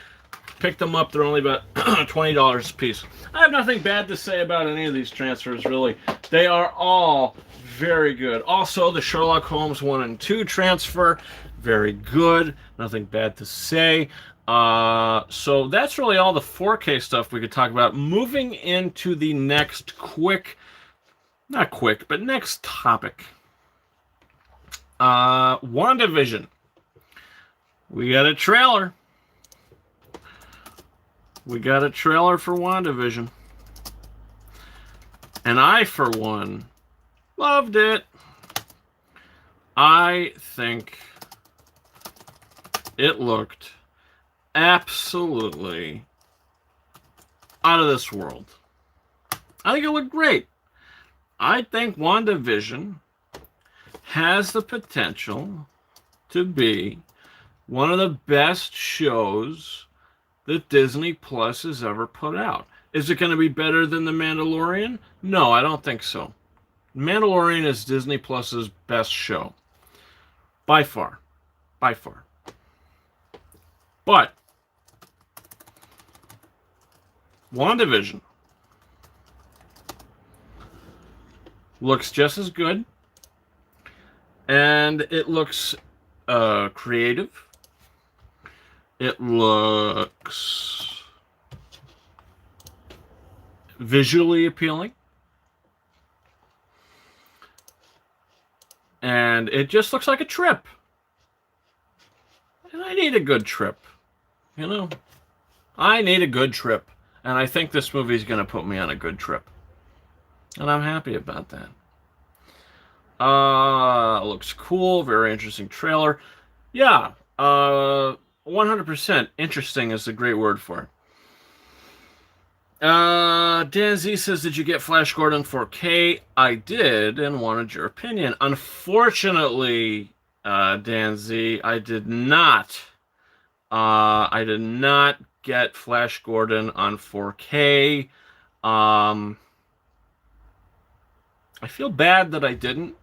pick them up. They're only about $20 a piece. I have nothing bad to say about any of these transfers, really. They are all very good. Also, the Sherlock Holmes 1 and 2 transfer, very good. Nothing bad to say. So that's really all the 4K stuff we could talk about. Moving into the next next topic. WandaVision. We got a trailer. We got a trailer for WandaVision. And I, for one, loved it. I think it looked absolutely out of this world. I think it looked great. I think WandaVision has the potential to be one of the best shows that Disney Plus has ever put out. Is it going to be better than The Mandalorian? No, I don't think so. Mandalorian is Disney Plus's best show. By far. By far. But WandaVision looks just as good, and it looks creative. It looks visually appealing, and it just looks like a trip. And I need a good trip, you know. I need a good trip, and I think this movie is going to put me on a good trip. And I'm happy about that. Looks cool. Very interesting trailer. Yeah. 100% interesting is a great word for it. Dan Z says, did you get Flash Gordon 4K? I did and wanted your opinion. Unfortunately, Dan Z, I did not. I did not get Flash Gordon on 4K. I feel bad that I didn't,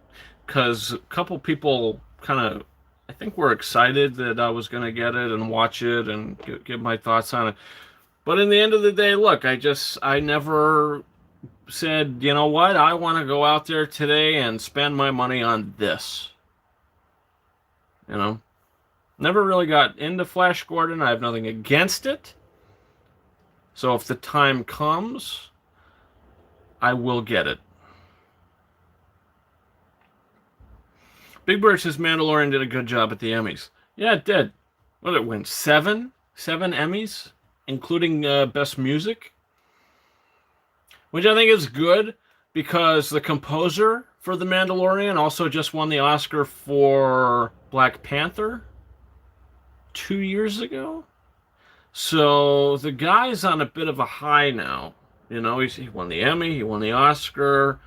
because a couple people kind of, I think, were excited that I was going to get it and watch it and give my thoughts on it. But in the end of the day, look, I never said, you know what, I want to go out there today and spend my money on this. You know, never really got into Flash Gordon. I have nothing against it. So if the time comes, I will get it. Big Bird says Mandalorian did a good job at the Emmys. Yeah, it did. What did it win? Seven Emmys, including Best Music, which I think is good because the composer for The Mandalorian also just won the Oscar for Black Panther 2 years ago. So the guy's on a bit of a high now. You know, he won the Emmy, he won the Oscar.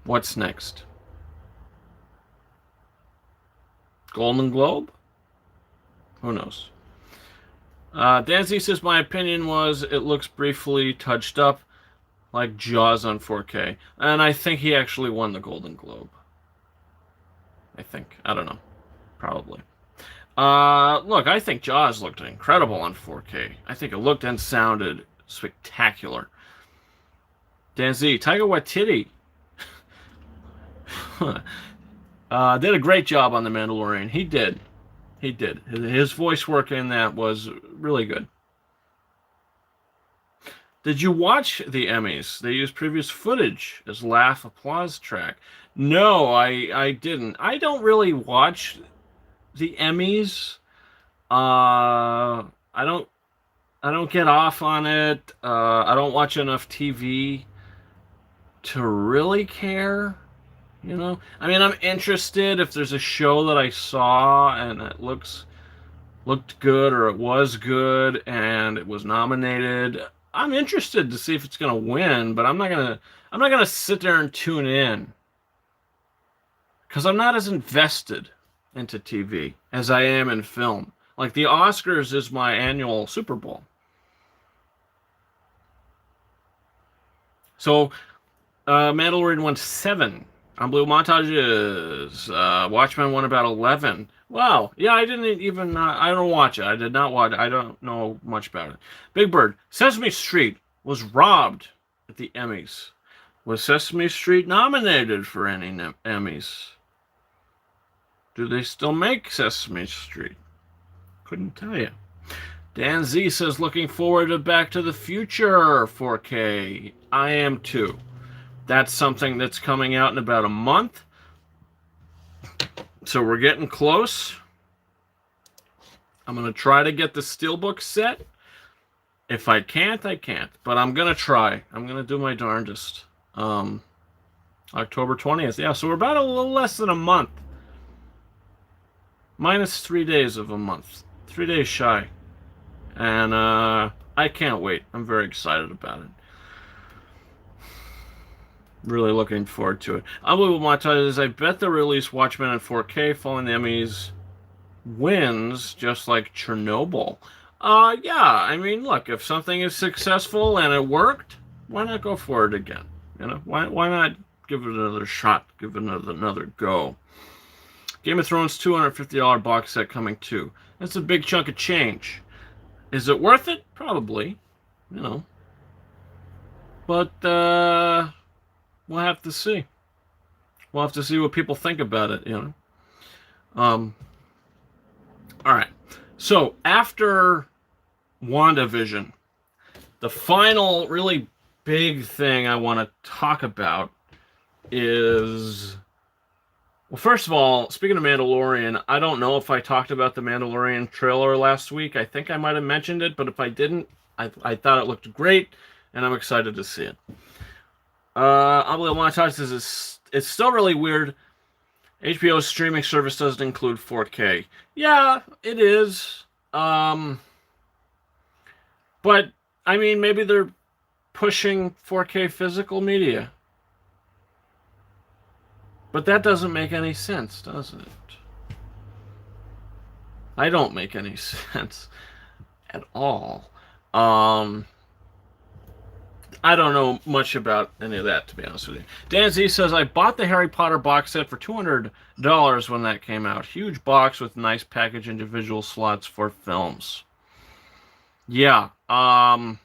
What's next? Golden Globe? Who knows? Dan Z says, my opinion was it looks briefly touched up like Jaws on 4K. And I think he actually won the Golden Globe. I think. I don't know. Probably. Look, I think Jaws looked incredible on 4K. I think it looked and sounded spectacular. Dan Z, Taika Waititi did a great job on The Mandalorian. He did. He did. His voice work in that was really good. Did you watch the Emmys? They used previous footage as laugh applause track. No, I didn't. I don't really watch the Emmys. I don't get off on it. I don't watch enough TV to really care. You know, I mean, I'm interested if there's a show that I saw and it looked good or it was good and it was nominated. I'm interested to see if it's gonna win, but I'm not gonna sit there and tune in because I'm not as invested into TV as I am in film. Like the Oscars is my annual Super Bowl. So, Mandalorian won 7. Unbelievable montages. Watchmen won about 11. Wow. Yeah, I didn't even. I don't watch it. I did not watch it. I don't know much about it. Big Bird. Sesame Street was robbed at the Emmys. Was Sesame Street nominated for any Emmys? Do they still make Sesame Street? Couldn't tell you. Dan Z says, looking forward to Back to the Future 4K. I am too. That's something that's coming out in about a month. So we're getting close. I'm going to try to get the Steelbook set. If I can't, I can't. But I'm going to try. I'm going to do my darndest. October 20th. Yeah, so we're about a little less than a month. Minus 3 days of a month. 3 days shy. And I can't wait. I'm very excited about it. Really looking forward to it. Unbelievable montages. I bet they'll release Watchmen in 4K following the Emmys wins, just like Chernobyl. Yeah, I mean, look, if something is successful and it worked, why not go for it again? You know, why not give it another shot, give it another go? Game of Thrones $250 box set coming too. That's a big chunk of change. Is it worth it? Probably. You know. But, we'll have to see. We'll have to see what people think about it, you know. All right. So, after WandaVision, the final really big thing I want to talk about is... Well, first of all, speaking of Mandalorian, I don't know if I talked about the Mandalorian trailer last week. I think I might have mentioned it, but if I didn't, I thought it looked great, and I'm excited to see it. Unbelievable Montage says it's still really weird. HBO's streaming service doesn't include 4K. Yeah, it is. But, I mean, maybe they're pushing 4K physical media. But that doesn't make any sense, does it? I don't make any sense at all. I don't know much about any of that, to be honest with you. Dan Z says, I bought the Harry Potter box set for $200 when that came out. Huge box with nice package individual slots for films. Yeah, I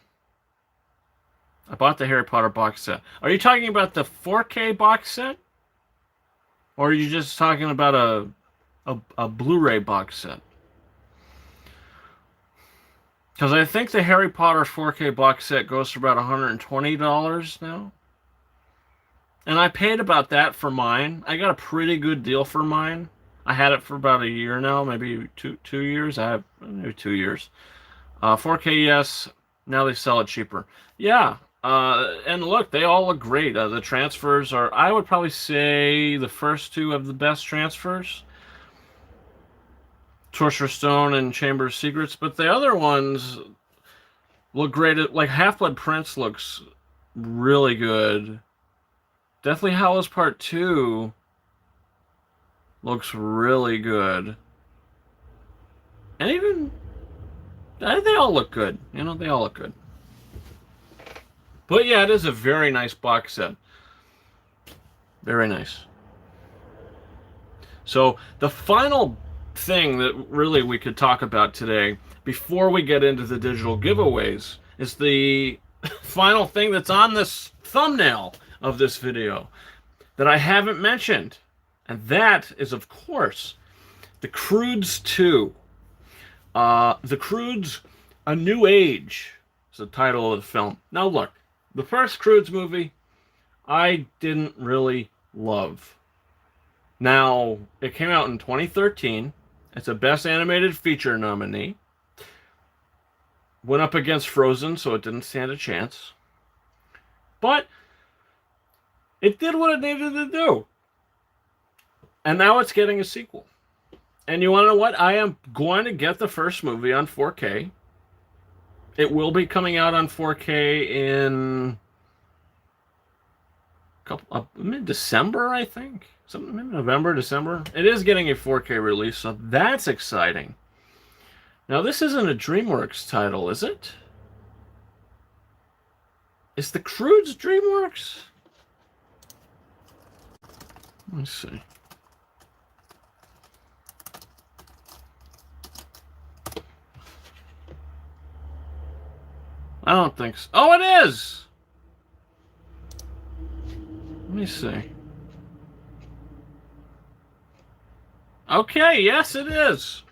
bought the Harry Potter box set. Are you talking about the 4K box set? Or are you just talking about a Blu-ray box set? Because I think the Harry Potter 4K box set goes for about $120 now. And I paid about that for mine. I got a pretty good deal for mine. I had it for about a year now, maybe two years. I have maybe 2 years. 4K, yes. Now they sell it cheaper. Yeah. And look, they all look great. The transfers are, I would probably say, the first two of the best transfers. Sorcerer's Stone and Chamber of Secrets, but the other ones look great. Like Half-Blood Prince looks really good. Deathly Hallows Part 2 looks really good. And even, they all look good. You know, they all look good. But yeah, it is a very nice box set. Very nice. So the final thing that really we could talk about today before we get into the digital giveaways is the final thing that's on this thumbnail of this video that I haven't mentioned, and that is, of course, The Croods 2. The Croods: A New Age is the title of the film. Now look, the first Croods movie I didn't really love. Now, it came out in 2013. It's a Best Animated Feature nominee. Went up against Frozen, so it didn't stand a chance. But it did what it needed to do. And now it's getting a sequel. And you want to know what? I am going to get the first movie on 4K. It will be coming out on 4K in mid-December, I think. Something maybe November, December. It is getting a 4K release, so that's exciting. Now, this isn't a DreamWorks title, is it? Is The Croods DreamWorks? Let's see. I don't think so. Oh, it is! Let me see. Okay, yes, it is.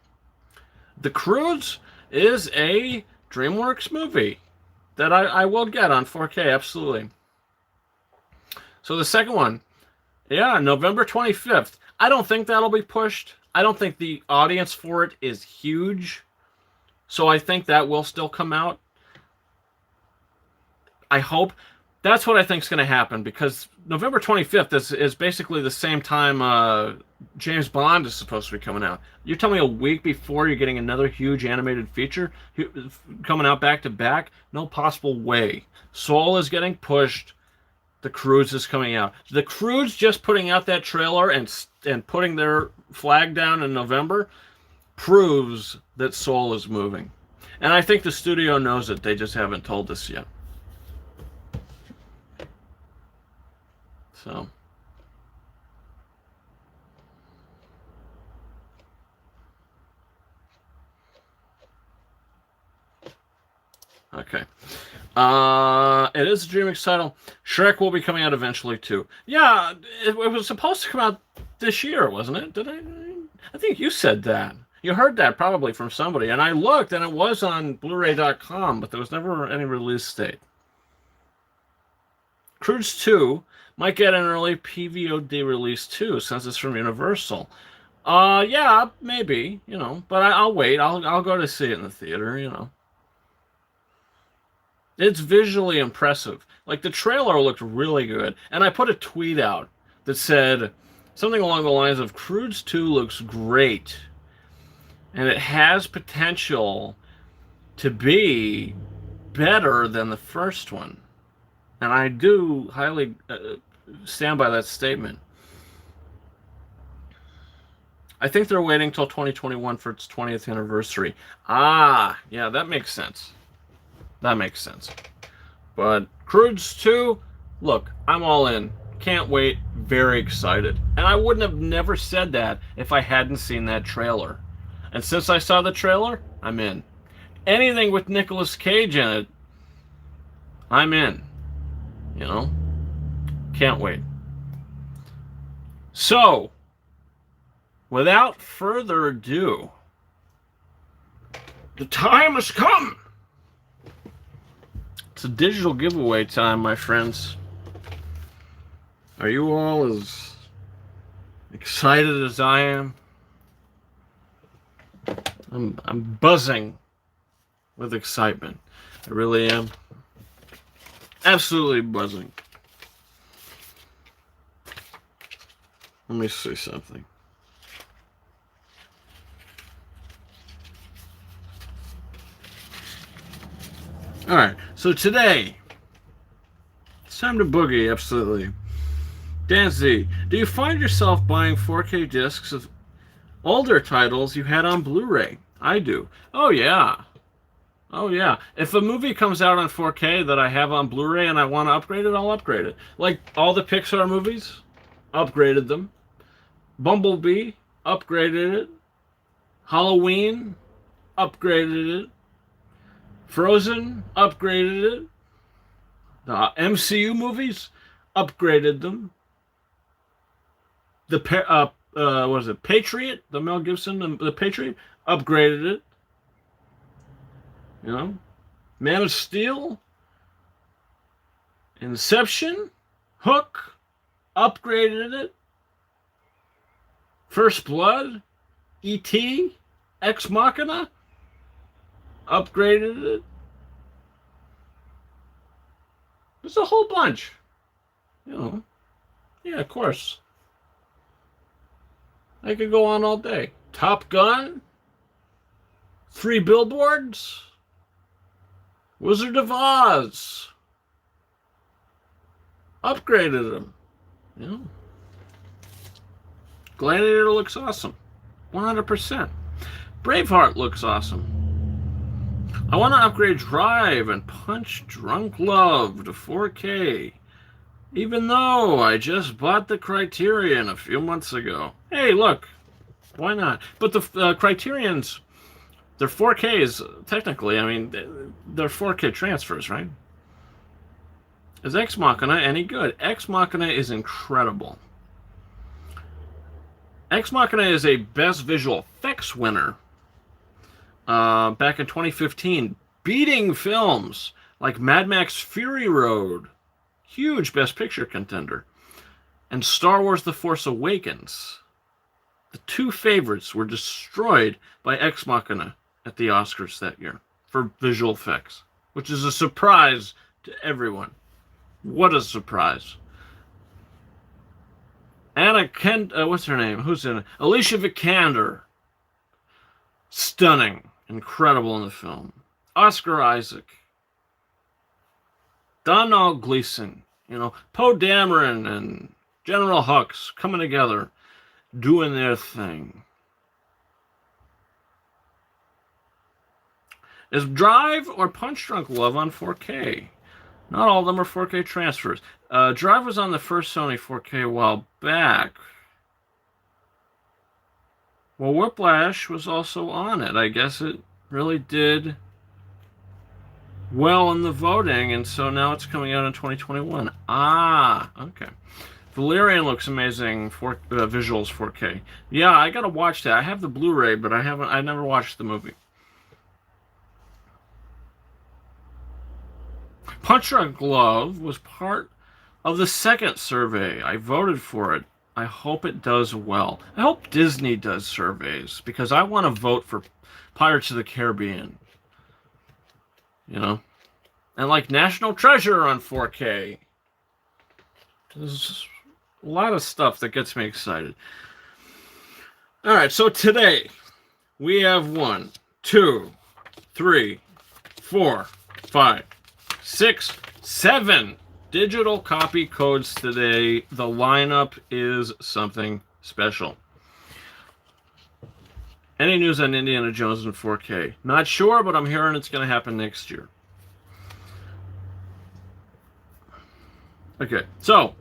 The Croods is a DreamWorks movie that I will get on 4K, absolutely. So the second one, yeah, November 25th. I don't think that'll be pushed. I don't think the audience for it is huge. So I think that will still come out. I hope. That's what I think is going to happen, because November 25th is basically the same time James Bond is supposed to be coming out. You're telling me a week before you're getting another huge animated feature coming out back to back? No possible way. Soul is getting pushed. The Croods is coming out. The Croods just putting out that trailer and putting their flag down in November proves that Soul is moving. And I think the studio knows it. They just haven't told us yet. So, okay. It is a DreamWorks title. Shrek will be coming out eventually too. Yeah, it was supposed to come out this year, wasn't it? Did I think you said that. You heard that probably from somebody, and I looked, and it was on Blu-ray.com, but there was never any release date. Croods 2 might get an early PVOD release too, since it's from Universal. Yeah, maybe, you know, but I'll wait. I'll go to see it in the theater, you know. It's visually impressive. Like, the trailer looked really good, and I put a tweet out that said something along the lines of Croods 2 looks great, and it has potential to be better than the first one. And I do highly stand by that statement. I think they're waiting till 2021 for its 20th anniversary. Ah, yeah, that makes sense. That makes sense. But Croods 2, look, I'm all in. Can't wait. Very excited. And I wouldn't have never said that if I hadn't seen that trailer. And since I saw the trailer, I'm in. Anything with Nicolas Cage in it, I'm in. You know? Can't wait. So, without further ado, the time has come. It's a digital giveaway time, my friends. Are you all as excited as I am? I'm buzzing with excitement. I really am. Absolutely buzzing. Let me see something. Alright, so today, it's time to boogie, absolutely. Dan Z, do you find yourself buying 4K discs of older titles you had on Blu-ray? I do. Oh yeah. Oh yeah. If a movie comes out on 4K that I have on Blu-ray and I want to upgrade it, I'll upgrade it. Like all the Pixar movies, upgraded them. Bumblebee, upgraded it. Halloween, upgraded it. Frozen, upgraded it. The MCU movies, upgraded them. The what was it? Patriot, the Mel Gibson, the Patriot, upgraded it. You know, Man of Steel, Inception, Hook, upgraded it. First Blood, E.T., Ex Machina, upgraded it. There's a whole bunch. You know, yeah, of course. I could go on all day. Top Gun, 3 Billboards, Wizard of Oz, upgraded them. You know, Gladiator looks awesome, 100%. Braveheart looks awesome. I want to upgrade Drive and Punch Drunk Love to 4K, even though I just bought the Criterion a few months ago. Hey, look, why not? But the Criterions, they're 4Ks, technically. I mean, they're 4K transfers, right? Is Ex Machina any good? Ex Machina is incredible. Ex Machina is a Best Visual Effects winner back in 2015, beating films like Mad Max Fury Road, huge Best Picture contender, and Star Wars The Force Awakens. The two favorites were destroyed by Ex Machina at the Oscars that year for visual effects, which is a surprise to everyone. What a surprise. Anna Kent, what's her name? Who's in it? Alicia Vikander. Stunning. Incredible in the film. Oscar Isaac. Donald Gleason. You know, Poe Dameron and General Hux coming together, doing their thing. Is Drive or Punch Drunk Love on 4K? Not all of them are 4K transfers. Drive was on the first Sony 4K a while back. Well, Whiplash was also on it. I guess it really did well in the voting, and so now it's coming out in 2021. Ah, okay. Valerian looks amazing. Visuals 4K. Yeah, I gotta watch that. I have the Blu-ray, but I never watched the movie. Punch Drunk Love was part of the second survey. I voted for it. I hope it does well. I hope Disney does surveys, because I want to vote for Pirates of the Caribbean. You know? And like National Treasure on 4K. There's a lot of stuff that gets me excited. Alright, so today we have 1, 2, 3, 4, 5, 6, 7 digital copy codes today. The lineup is something special. Any news on Indiana Jones in 4K? Not sure, but I'm hearing it's going to happen next year. Okay, so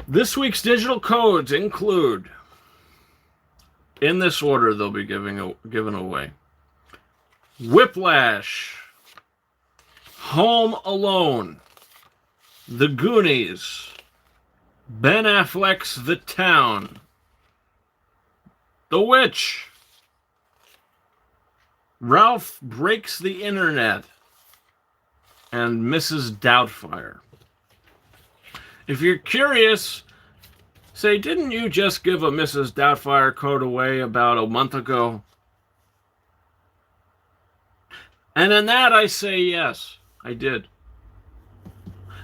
this week's digital codes include, in this order they'll be given away: Whiplash, Home Alone, The Goonies, Ben Affleck's The Town, The Witch, Ralph Breaks the Internet, and Mrs. Doubtfire. If you're curious, say, didn't you just give a Mrs. Doubtfire code away about a month ago? And in that I say yes, I did.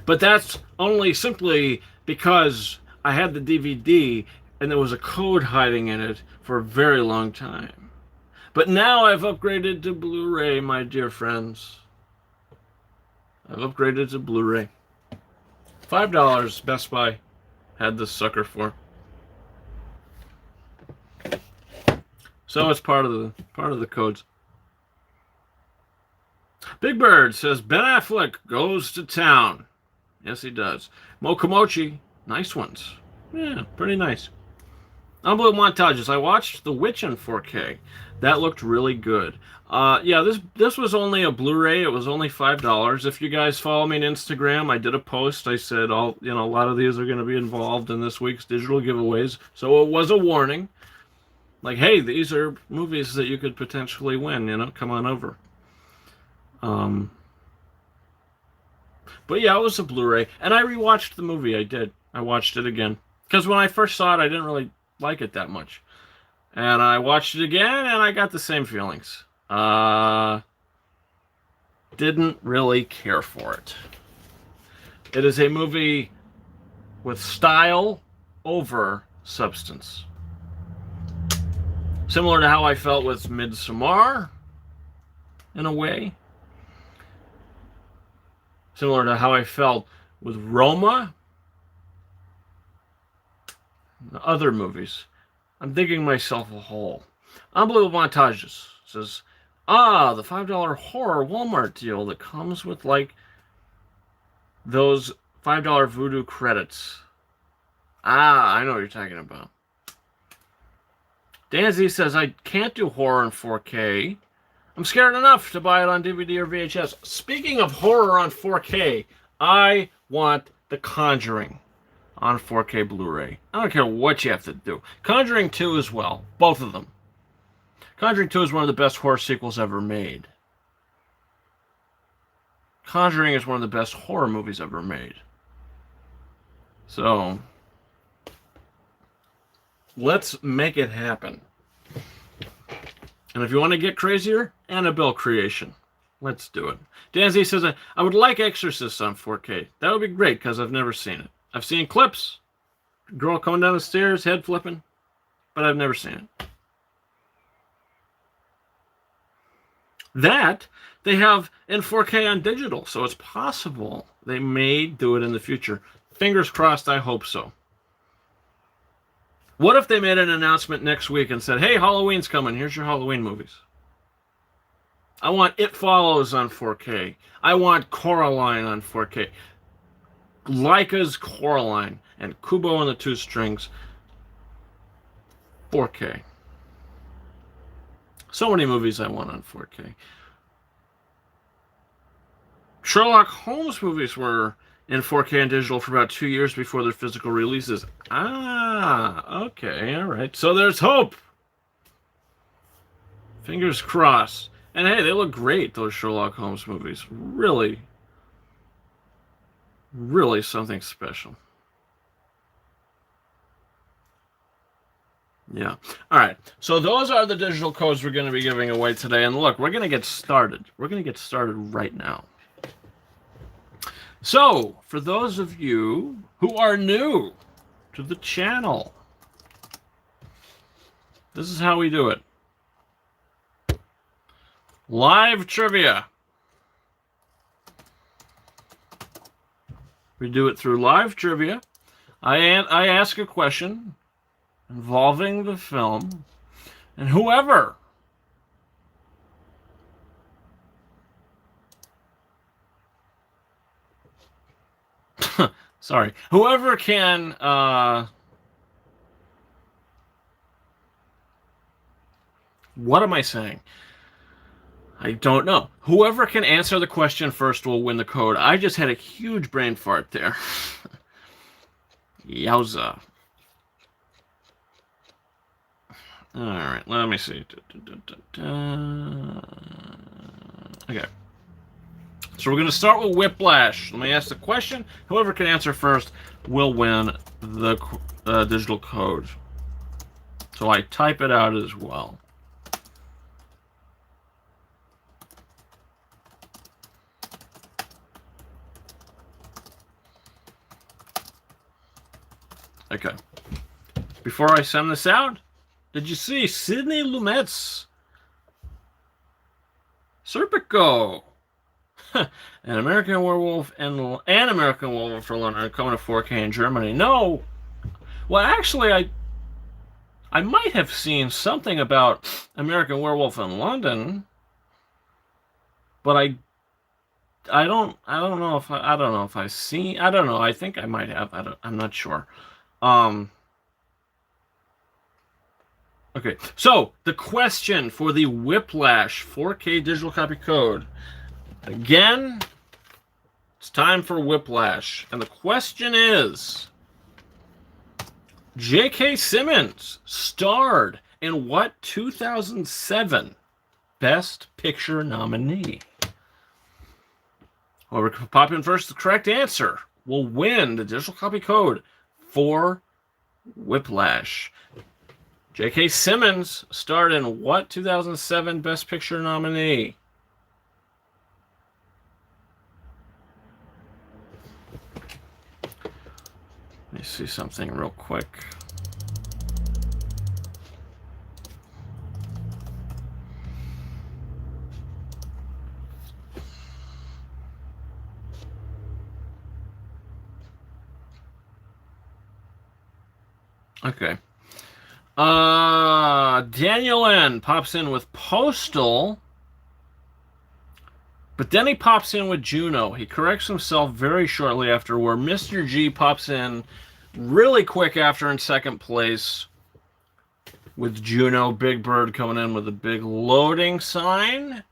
But that's only simply because I had the DVD and there was a code hiding in it for a very long time. But now I've upgraded to Blu-ray, my dear friends. I've upgraded to Blu-ray. $5 Best Buy had this sucker for. So it's part of the codes. Big Bird says Ben Affleck goes to town. Yes, he does. Mokomochi, nice ones. Yeah, pretty nice. Unbelievable montages. I watched The Witch in 4K. That looked really good. Yeah, this was only a Blu-ray. It was only $5. If you guys follow me on Instagram, I did a post. I said a lot of these are going to be involved in this week's digital giveaways. So it was a warning. Like, hey, these are movies that you could potentially win. Come on over. But yeah, it was a Blu-ray, and I rewatched the movie. I did. I watched it again because when I first saw it, I didn't really like it that much, and I watched it again, and I got the same feelings. Didn't really care for it. It is a movie with style over substance, similar to how I felt with Midsommar, in a way. Similar to how I felt with Roma. Other movies. I'm digging myself a hole. Unbelievable montages. Says, the $5 horror Walmart deal that comes with, like, those $5 Voodoo credits. I know what you're talking about. Danzy says, I can't do horror in 4K. I'm scared enough to buy it on DVD or VHS. Speaking of horror on 4K, I want The Conjuring on 4K Blu-ray. I don't care what you have to do. Conjuring 2 as well. Both of them. Conjuring 2 is one of the best horror sequels ever made. Conjuring is one of the best horror movies ever made. So, let's make it happen. And if you want to get crazier, Annabelle creation. Let's do it. Danzy says, I would like Exorcist on 4K. That would be great, because I've never seen it. I've seen clips. Girl coming down the stairs, head flipping. But I've never seen it. That, they have in 4K on digital, so it's possible they may do it in the future. Fingers crossed, I hope so. What if they made an announcement next week and said, hey, Halloween's coming. Here's your Halloween movies. I want It Follows on 4K. I want Coraline on 4K. Laika's Coraline and Kubo and the Two Strings. 4K. So many movies I want on 4K. Sherlock Holmes movies were in 4K and digital for about 2 years before their physical releases. Okay, all right. So there's hope. Fingers crossed. And hey, they look great, those Sherlock Holmes movies. Really, really something special. Yeah. All right. So those are the digital codes we're going to be giving away today. And look, we're going to get started. We're going to get started right now. So, for those of you who are new to the channel, this is how we do it. Live trivia. We do it through live trivia. I ask a question involving the film, and whoever Sorry. Whoever can... what am I saying? I don't know. Whoever can answer the question first will win the code. I just had a huge brain fart there. Yowza. Alright, let me see. Okay. So we're going to start with Whiplash. Let me ask the question. Whoever can answer first will win the digital code. So I type it out as well. Okay. Before I send this out, did you see Sidney Lumet's Serpico? An American Werewolf and American Werewolf for London are coming to 4K in Germany. No. Well, actually, I might have seen something about American Werewolf in London, but I don't know if I've seen. I don't know. I think I might have. I'm not sure. Okay, so the question for the Whiplash 4K digital copy code. Again, it's time for Whiplash. And the question is, J.K. Simmons starred in what 2007 Best Picture nominee? Whoever can pop in first the correct answer will win the digital copy code for Whiplash. J.K. Simmons starred in what 2007 Best Picture nominee? Let me see something real quick. Okay. Daniel N pops in with Postal, but then he pops in with Juno. He corrects himself very shortly after, where Mr. G pops in really quick after in second place with Juno. Big Bird coming in with a big loading sign.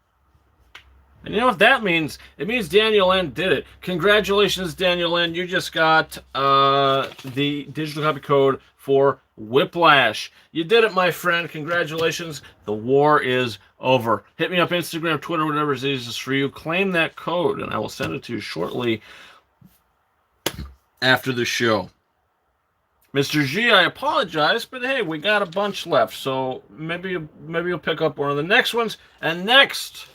And you know what that means? It means Daniel N did it. Congratulations, Daniel N. You just got the digital copy code for Whiplash. You did it, my friend. Congratulations. The war is over. Hit me up Instagram, Twitter, whatever is easiest for you. Claim that code, and I will send it to you shortly after the show. Mr. G, I apologize, but hey, we got a bunch left, so maybe you'll pick up one of the next ones. And next,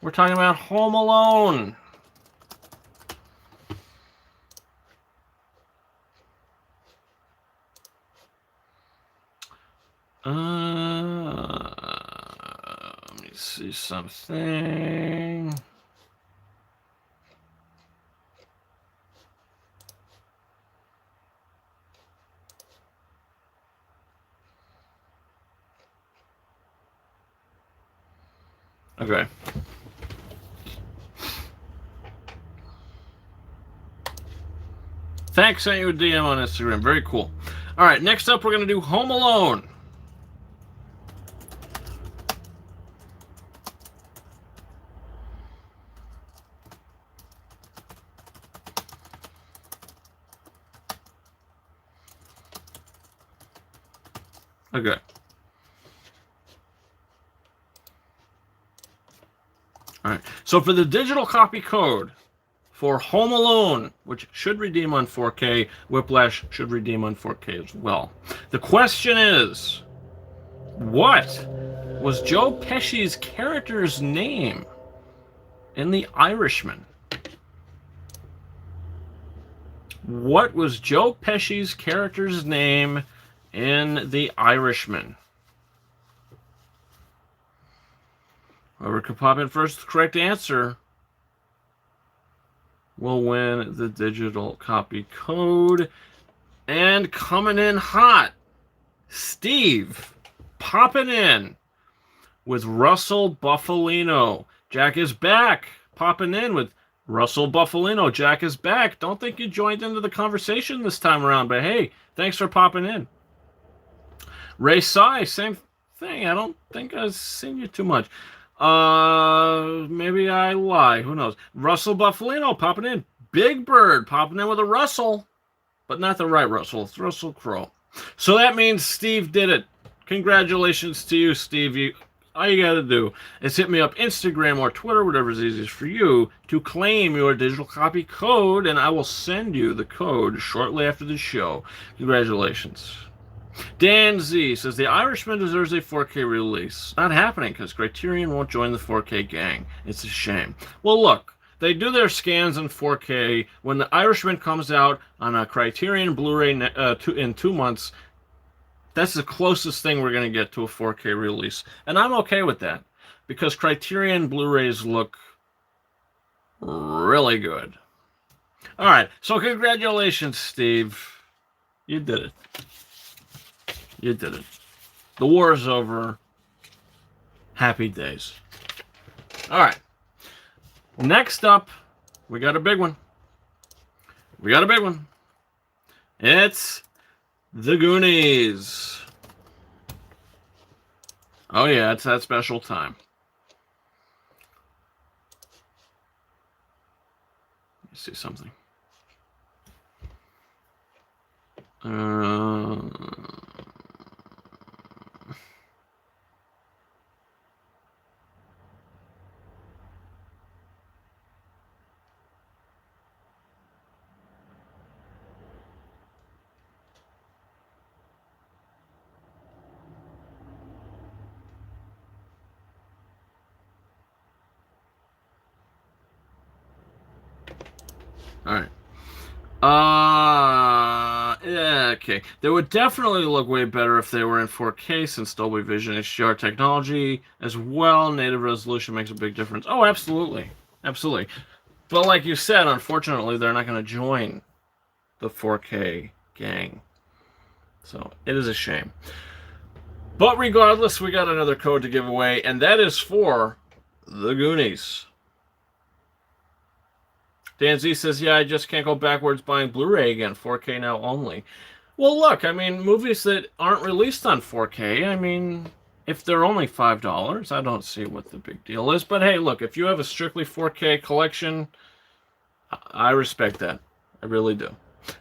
we're talking about Home Alone. Let me see something. Okay. Thanks, sent you a DM on Instagram. Very cool. All right, next up, we're going to do Home Alone. Okay. All right. So for the digital copy code for Home Alone, which should redeem on 4K, Whiplash should redeem on 4K as well. The question is, what was Joe Pesci's character's name in The Irishman? What was Joe Pesci's character's name in The Irishman? Whoever can pop in first, the correct answer will win the digital copy code. And coming in hot, Steve popping in with Russell Buffalino. Jack is back, popping in with Russell Buffalino, Jack is back. Don't think you joined into the conversation this time around, but hey, thanks for popping in. Ray Sai, same thing. I don't think I've seen you too much. Maybe I lie. Who knows? Russell Buffalino popping in. Big Bird popping in with a Russell, but not the right Russell. It's Russell Crowe. So that means Steve did it. Congratulations to you, Steve. All you got to do is hit me up Instagram or Twitter, whatever's easiest for you, to claim your digital copy code, and I will send you the code shortly after the show. Congratulations. Dan Z says, The Irishman deserves a 4K release. Not happening because Criterion won't join the 4K gang. It's a shame. Well, look, they do their scans in 4K. When The Irishman comes out on a Criterion Blu-ray in 2 months, that's the closest thing we're going to get to a 4K release. And I'm okay with that because Criterion Blu-rays look really good. All right, so congratulations, Steve. You did it. You did it. The war is over. Happy days. All right. Next up, we got a big one. It's The Goonies. Oh, yeah, it's that special time. Let me see something. All right. Yeah, okay. They would definitely look way better if they were in 4K since Dolby Vision HDR technology as well. Native resolution makes a big difference. Oh, absolutely. Absolutely. But like you said, unfortunately, they're not going to join the 4K gang. So it is a shame. But regardless, we got another code to give away, and that is for The Goonies. Dan Z says, yeah, I just can't go backwards buying Blu-ray again. 4K now only. Well, look, I mean, movies that aren't released on 4K, I mean, if they're only $5, I don't see what the big deal is. But hey, look, if you have a strictly 4K collection, I respect that. I really do.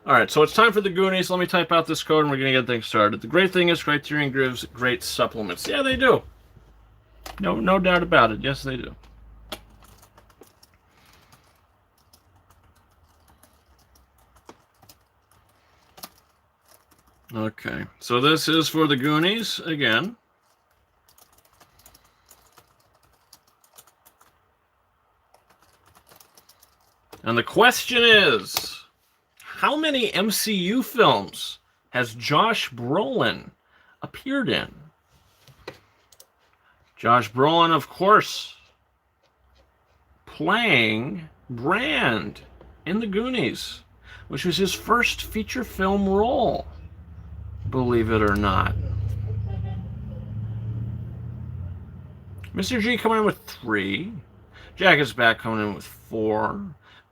All right, so it's time for The Goonies. Let me type out this code, and we're going to get things started. The great thing is Criterion gives great supplements. Yeah, they do. No doubt about it. Yes, they do. Okay, so this is for The Goonies again. And the question is, how many MCU films has Josh Brolin appeared in? Josh Brolin, of course, playing Brand in The Goonies, which was his first feature film role, believe it or not. Mr. G coming in with 3. Jack is back coming in with 4.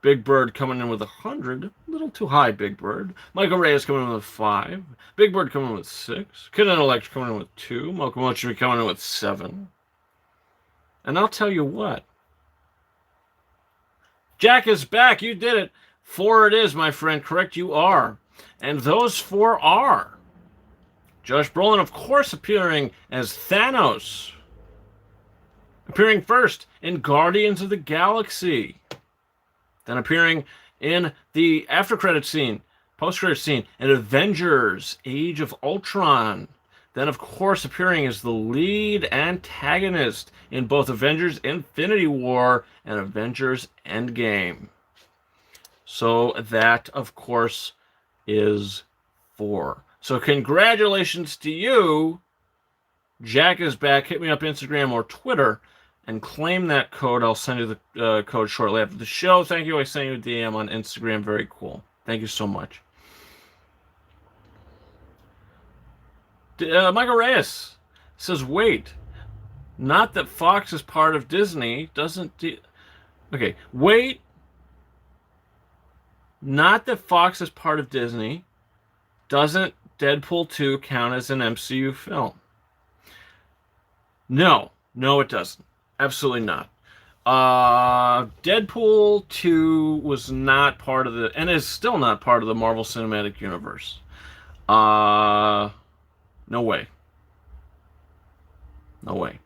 Big Bird coming in with 100. A little too high, Big Bird. Michael Reyes coming in with 5. Big Bird coming in with 6. Kid Intellect coming in with 2. Mokomochi coming in with 7. And I'll tell you what. Jack is back. You did it. 4 it is, my friend. Correct, you are. And those 4 are Josh Brolin, of course, appearing as Thanos. Appearing first in Guardians of the Galaxy. Then appearing in the after-credit scene, post-credit scene, in Avengers, Age of Ultron. Then, of course, appearing as the lead antagonist in both Avengers Infinity War and Avengers Endgame. So that, of course, is 4. So congratulations to you. Jack is back. Hit me up Instagram or Twitter and claim that code. I'll send you the code shortly after the show. Thank you. I sent you a DM on Instagram. Very cool. Thank you so much. Michael Reyes says, wait, not that Fox is part of Disney. Okay, wait, Not that Fox is part of Disney. Doesn't Deadpool 2 count as an MCU film? No. No, it doesn't. Absolutely not. Deadpool 2 was not part of the, and is still not part of the Marvel Cinematic Universe. No way. No way.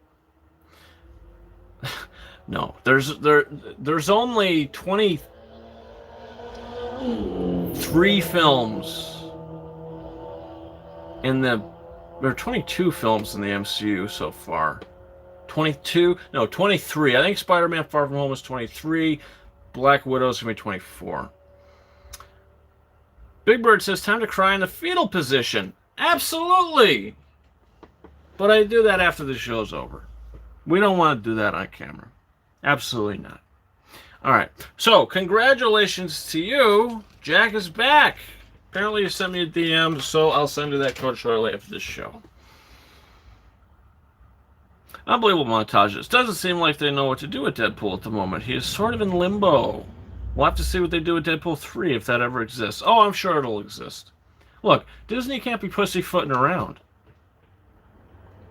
No. There's only 23 films in the, there are 22 films in the MCU so far. 22? No, 23. I think Spider-Man Far From Home was 23. Black Widow's going to be 24. Big Bird says, time to cry in the fetal position. Absolutely! But I do that after the show's over. We don't want to do that on camera. Absolutely not. All right. So, congratulations to you. Jack is back. Apparently you sent me a DM, so I'll send you that code shortly after this show. Unbelievable montages. Doesn't seem like they know what to do with Deadpool at the moment. He is sort of in limbo. We'll have to see what they do with Deadpool 3 if that ever exists. Oh, I'm sure it'll exist. Look, Disney can't be pussyfooting around.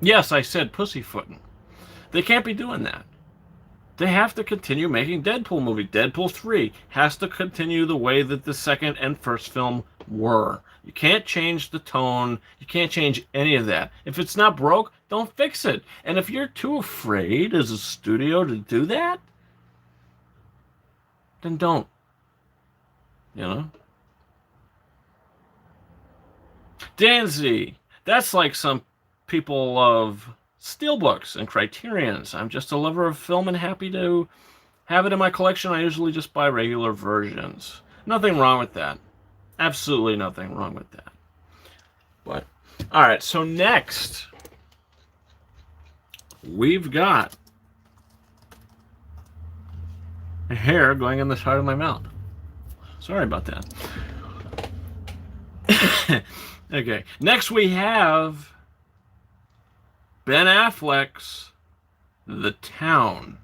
Yes, I said pussyfooting. They can't be doing that. They have to continue making Deadpool movies. Deadpool 3 has to continue the way that the second and first film were. You can't change the tone. You can't change any of that. If it's not broke, don't fix it. And if you're too afraid as a studio to do that, then don't. You know? Danzy, that's like some people of Steelbooks and Criterions. I'm just a lover of film and happy to have it in my collection. I usually just buy regular versions. Nothing wrong with that. Absolutely nothing wrong with that. But, alright, so next, we've got a hair going in the side of my mouth. Sorry about that. Okay, next we have Ben Affleck's The Town.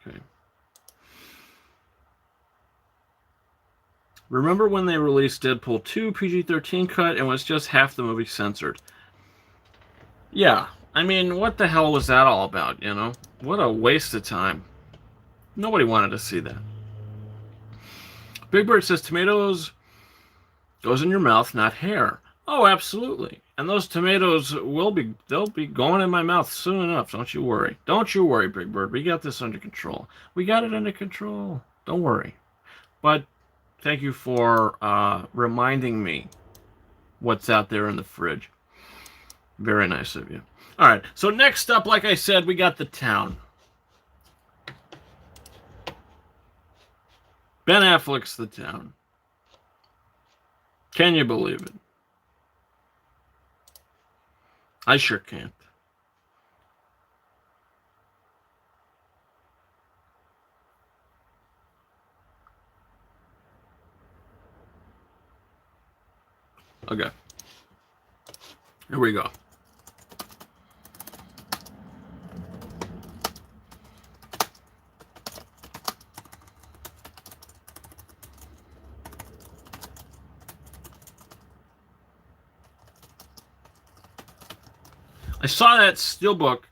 Okay. Remember when they released Deadpool 2 PG-13 cut and was just half the movie censored? Yeah, I mean, what the hell was that all about, you know? What a waste of time. Nobody wanted to see that. Big Bird says tomatoes goes in your mouth, not hair. Oh, absolutely. And those tomatoes they'll be going in my mouth soon enough. Don't you worry. Don't you worry, Big Bird. We got this under control. We got it under control. Don't worry. But thank you for reminding me what's out there in the fridge. Very nice of you. All right. So next up, like I said, we got The Town. Ben Affleck's The Town. Can you believe it? I sure can't. Okay. Here we go. I saw that steelbook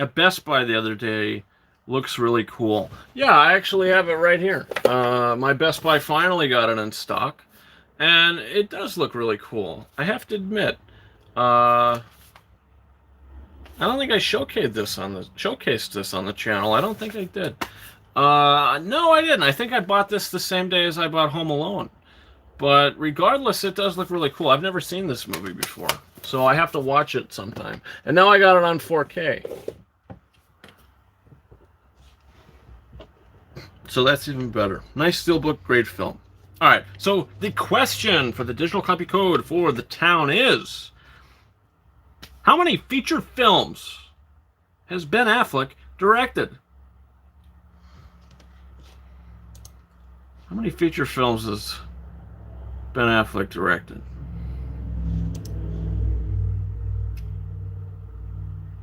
at Best Buy the other day. Looks really cool. Yeah, I actually have it right here. My Best Buy finally got it in stock, and it does look really cool. I have to admit, I don't think I showcased this on the channel. I don't think I did. No, I didn't. I think I bought this the same day as I bought Home Alone. But regardless, it does look really cool. I've never seen this movie before, so I have to watch it sometime. And now I got it on 4K. So that's even better. Nice steelbook, great film. All right, so the question for the digital copy code for The Town is, how many feature films has Ben Affleck directed? How many feature films has Ben Affleck directed?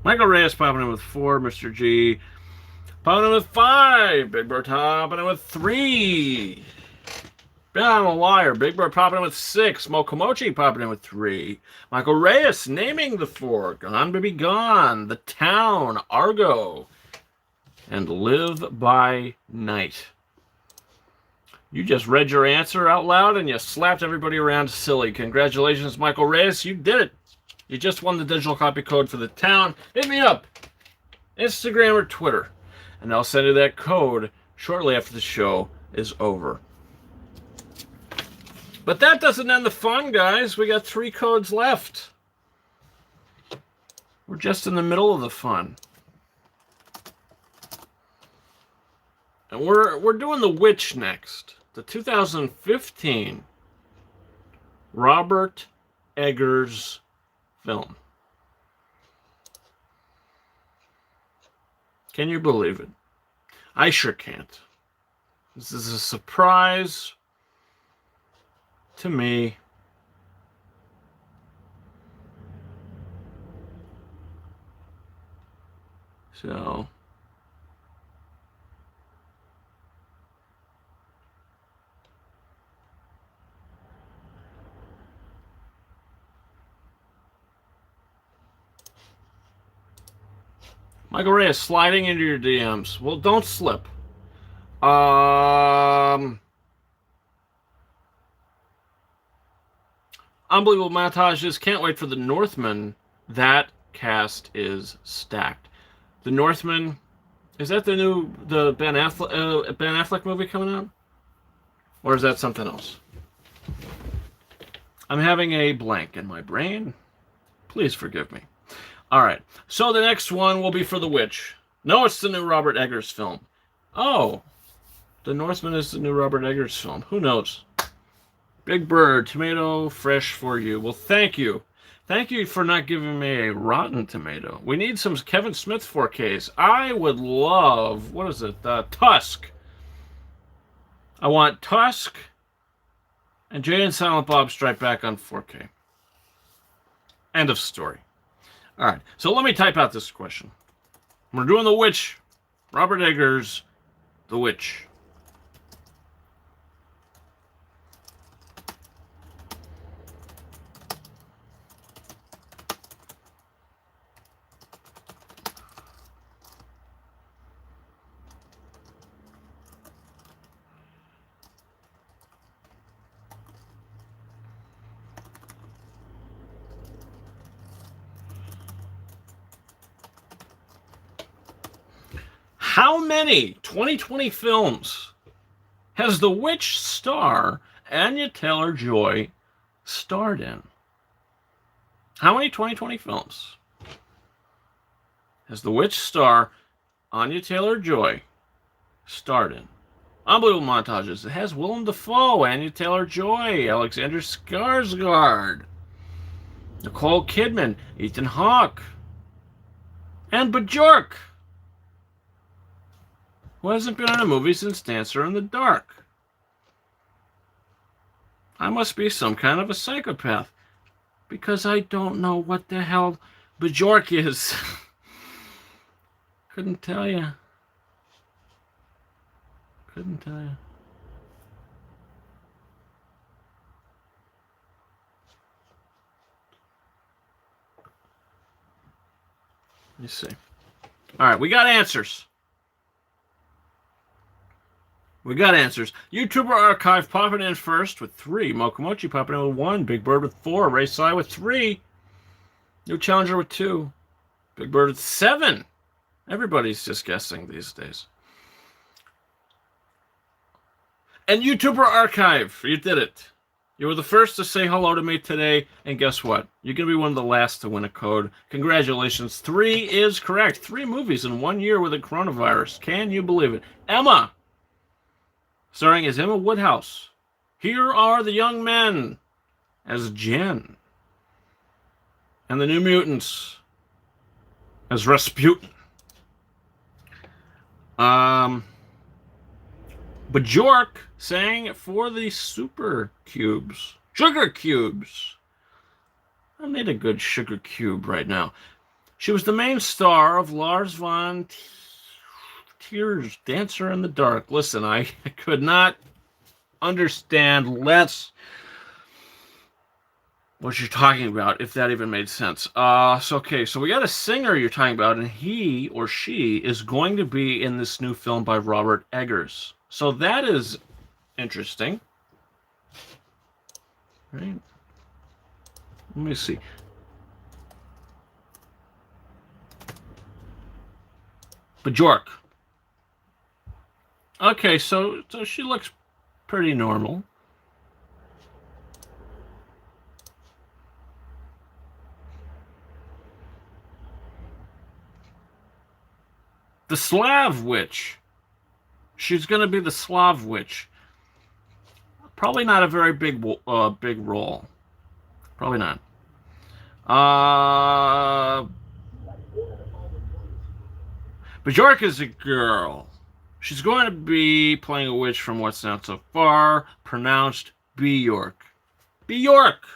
Michael Reyes popping in with 4. Mr. G popping in with 5. Big Bird popping in with 3. Yeah, I'm a liar. Big Bird popping in with 6. Mokomochi popping in with 3. Michael Reyes naming the 4. Gone Baby Gone. The Town. Argo. And Live by Night. You just read your answer out loud and you slapped everybody around silly. Congratulations, Michael Reyes. You did it. You just won the digital copy code for The Town. Hit me up. Instagram or Twitter. And I'll send you that code shortly after the show is over. But that doesn't end the fun, guys. We got 3 codes left. We're just in the middle of the fun. And we're doing The Witch next. The 2015 Robert Eggers film. Can you believe it? I sure can't. This is a surprise to me. So Michael Reyes sliding into your DMs. Well, don't slip. Unbelievable montages. Can't wait for The Northman. That cast is stacked. The Northman. Is that the Ben Affleck movie coming out? Or is that something else? I'm having a blank in my brain. Please forgive me. All right. So the next one will be for The Witch. No, it's the new Robert Eggers film. Oh, The Northman is the new Robert Eggers film. Who knows? Big Bird, tomato fresh for you. Well, thank you. Thank you for not giving me a rotten tomato. We need some Kevin Smith 4Ks. I would love, what is it? Tusk. I want Tusk and Jay and Silent Bob Strike Back on 4K. End of story. All right, so let me type out this question. We're doing The Witch. Robert Eggers, The Witch. How many 2020 films has The Witch star Anya Taylor-Joy starred in? How many 2020 films has The Witch star Anya Taylor-Joy starred in? Unbelievable montages. It has Willem Dafoe, Anya Taylor-Joy, Alexander Skarsgård, Nicole Kidman, Ethan Hawke, and Bjork, who hasn't been in a movie since Dancer in the Dark. I must be some kind of a psychopath, because I don't know what the hell Bjork is. Couldn't tell you. Couldn't tell you. Let me see. All right, we got answers. We got answers. YouTuber Archive popping in first with 3. Mokomochi popping in with 1. Big Bird with 4. Ray Sai with 3. New Challenger with 2. Big Bird with 7. Everybody's just guessing these days. And YouTuber Archive, you did it. You were the first to say hello to me today, and guess what? You're going to be one of the last to win a code. Congratulations. 3 is correct. 3 movies in 1 year with a coronavirus. Can you believe it? Emma, starring as Emma Woodhouse. Here Are the Young Men as Jen. And the New Mutants as Rasputin. Bjork sang for the Super Cubes. Sugar Cubes. I need a good sugar cube right now. She was the main star of Lars von Trier's Dancer in the Dark. Listen, I could not understand less what you're talking about, if that even made sense. So we got a singer you're talking about, and he or she is going to be in this new film by Robert Eggers. So that is interesting. Right? Let me see. Bjork. Okay, so she looks pretty normal. The Slav Witch. She's going to be the Slav Witch. Probably not a very big role. Probably not. Bjork is a girl. She's going to be playing a witch from What's Not So Far, pronounced Bjork. Bjork!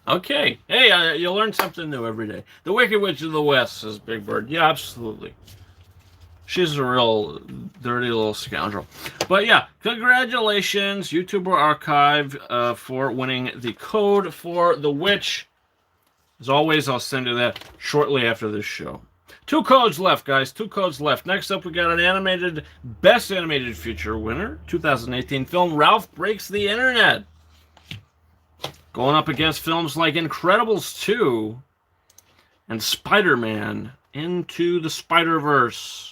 Okay. Hey, you learn something new every day. The Wicked Witch of the West, says Big Bird. Yeah, absolutely. She's a real dirty little scoundrel. But yeah, congratulations, YouTuber Archive, for winning the code for the witch. As always, I'll send you that shortly after this show. 2 codes left, guys. 2 codes left. Next up, we got an animated Best Animated Feature winner, 2018 film Ralph Breaks the Internet. Going up against films like Incredibles 2 and Spider-Man Into the Spider-Verse.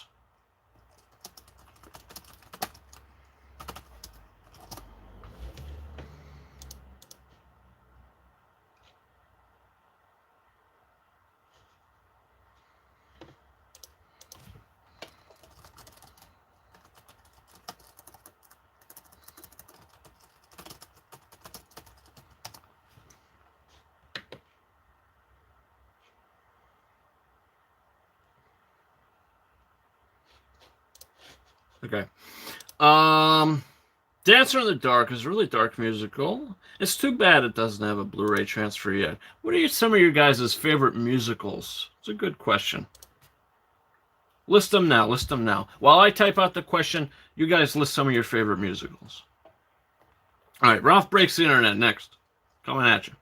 Okay. Dancer in the Dark is a really dark musical. It's too bad it doesn't have a Blu-ray transfer yet. What are some of your guys' favorite musicals? It's a good question. List them now. List them now. While I type out the question, you guys list some of your favorite musicals. All right, Ralph Breaks the Internet next. Coming at you.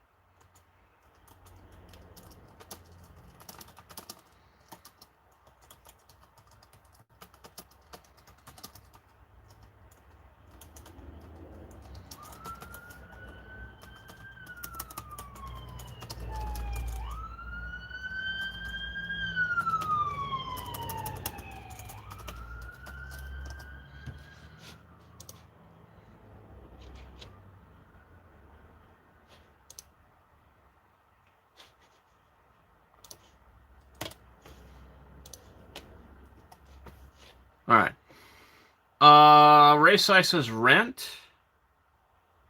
All right. Ray Sai says Rent.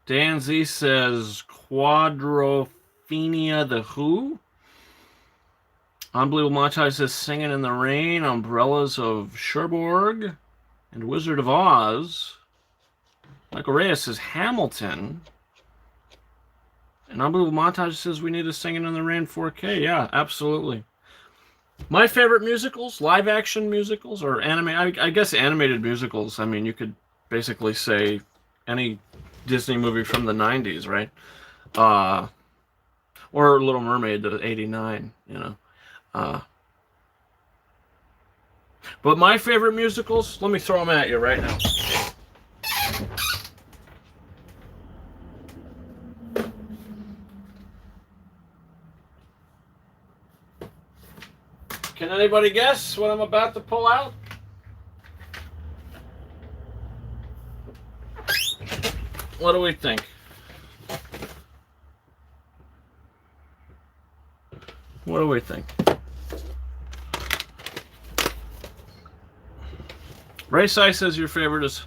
Dan Z says Quadrophenia the Who. Unbelievable Montage says Singing in the Rain, Umbrellas of Cherbourg, and Wizard of Oz. Michael Reyes says Hamilton. And Unbelievable Montage says we need a Singing in the Rain 4K. Yeah, absolutely. My favorite musicals, live action musicals, or anime, I guess animated musicals. I mean, you could basically say any Disney movie from the 90s, right? Or Little Mermaid, the 89, you know. But my favorite musicals, let me throw them at you right now. Can anybody guess what I'm about to pull out? What do we think? What do we think? Ray Sai says your favorite is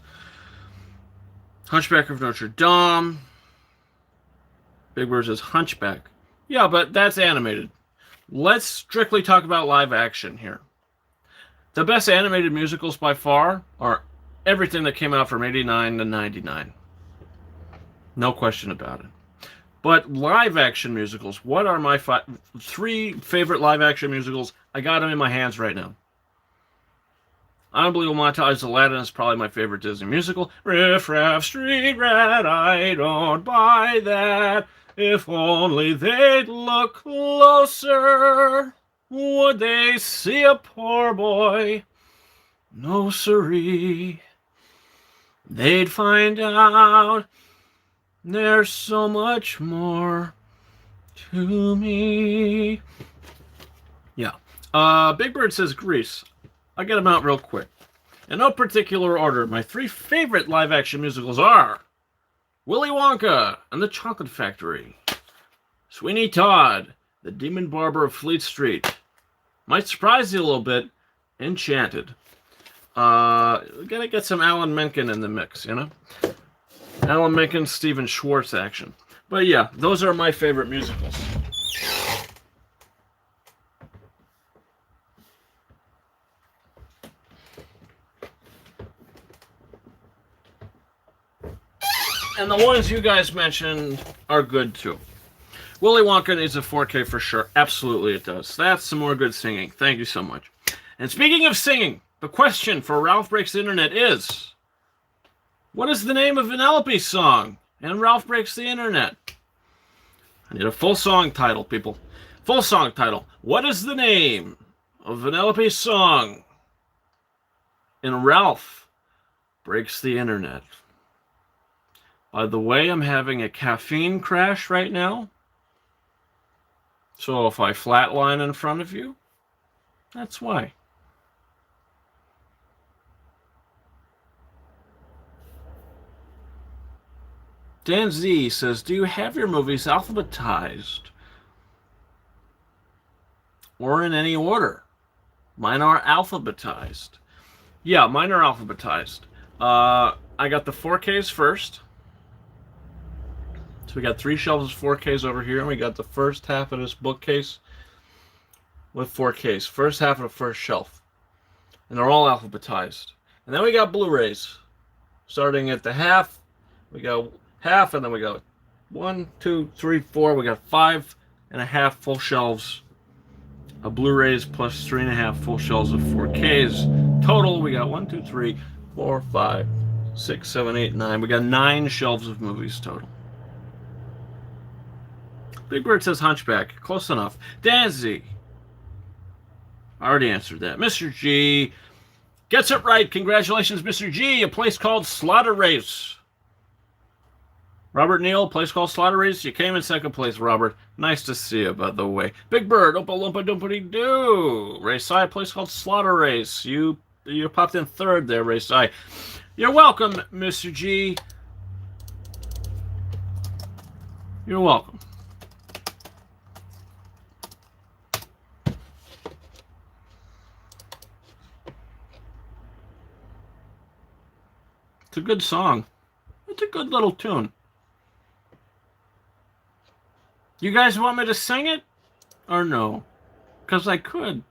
Hunchback of Notre Dame. Big Bird says Hunchback. Yeah, but that's animated. Let's strictly talk about live action here. The best animated musicals by far are everything that came out from 89 to 99. No question about it. But live action musicals, what are my three favorite live action musicals? I got them in my hands right now. Unbelievable Montage Aladdin is probably my favorite Disney musical. Riff Raff Street Rat, I don't buy that. If only they'd look closer, would they see a poor boy? No siree. They'd find out there's so much more to me. Yeah. Big Bird says Grease. I'll get them out real quick. In no particular order, my three favorite live-action musicals are Willy Wonka and the Chocolate Factory, Sweeney Todd, the Demon Barber of Fleet Street. Might surprise you a little bit, Enchanted. Gotta get some Alan Menken in the mix, you know? Alan Menken, Stephen Schwartz action. But yeah, those are my favorite musicals. And the ones you guys mentioned are good too. Willy Wonka needs a 4K for sure. Absolutely it does. That's some more good singing. Thank you so much. And speaking of singing, the question for Ralph Breaks the Internet is, what is the name of Vanellope's song in Ralph Breaks the Internet? I need a full song title, people. Full song title. What is the name of Vanellope's song in Ralph Breaks the Internet? By the way, I'm having a caffeine crash right now. So if I flatline in front of you, that's why. Dan Z says, do you have your movies alphabetized? Or in any order? Mine are alphabetized. Yeah, mine are alphabetized. I got the 4Ks first. So we got 3 shelves of 4Ks over here, and we got the first half of this bookcase with 4Ks. First half of the first shelf. And they're all alphabetized. And then we got Blu-rays. Starting at the half, we got half, and then we got 1, 2, 3, 4. We got 5.5 full shelves of Blu-rays plus 3.5 full shelves of 4Ks. Total, we got 1, 2, 3, 4, 5, 6, 7, 8, 9. We got 9 shelves of movies total. Big Bird says Hunchback. Close enough. Danzy. I already answered that. Mr. G gets it right. Congratulations, Mr. G. A place called Slaughter Race. Robert Neal, place called Slaughter Race. You came in second place, Robert. Nice to see you, by the way. Big Bird, Oompa Loompa Doompity Doo. Ray Sai, place called Slaughter Race. You popped in third there, Ray Sai. You're welcome, Mr. G. You're welcome. It's a good song. It's a good little tune. You guys want me to sing it? Or no? Because I could.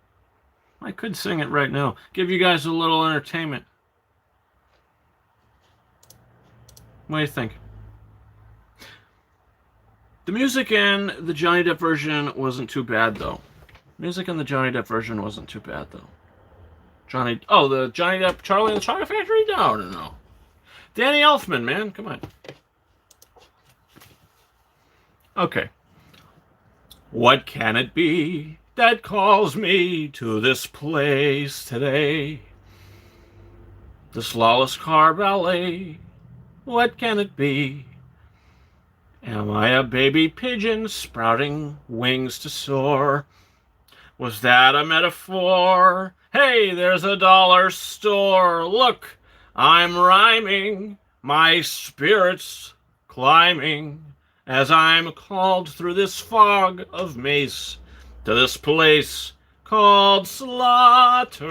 I could sing it right now. Give you guys a little entertainment. What do you think? The music in the Johnny Depp version wasn't too bad, though. Music in the Johnny Depp version wasn't too bad, though. The Johnny Depp Charlie and the Chocolate Factory? No. Danny Elfman, man. Come on. Okay. What can it be that calls me to this place today? This lawless car ballet. What can it be? Am I a baby pigeon sprouting wings to soar? Was that a metaphor? Hey, there's a dollar store. Look, I'm rhyming, my spirit's climbing, as I'm called through this fog of mace to this place called Slaughter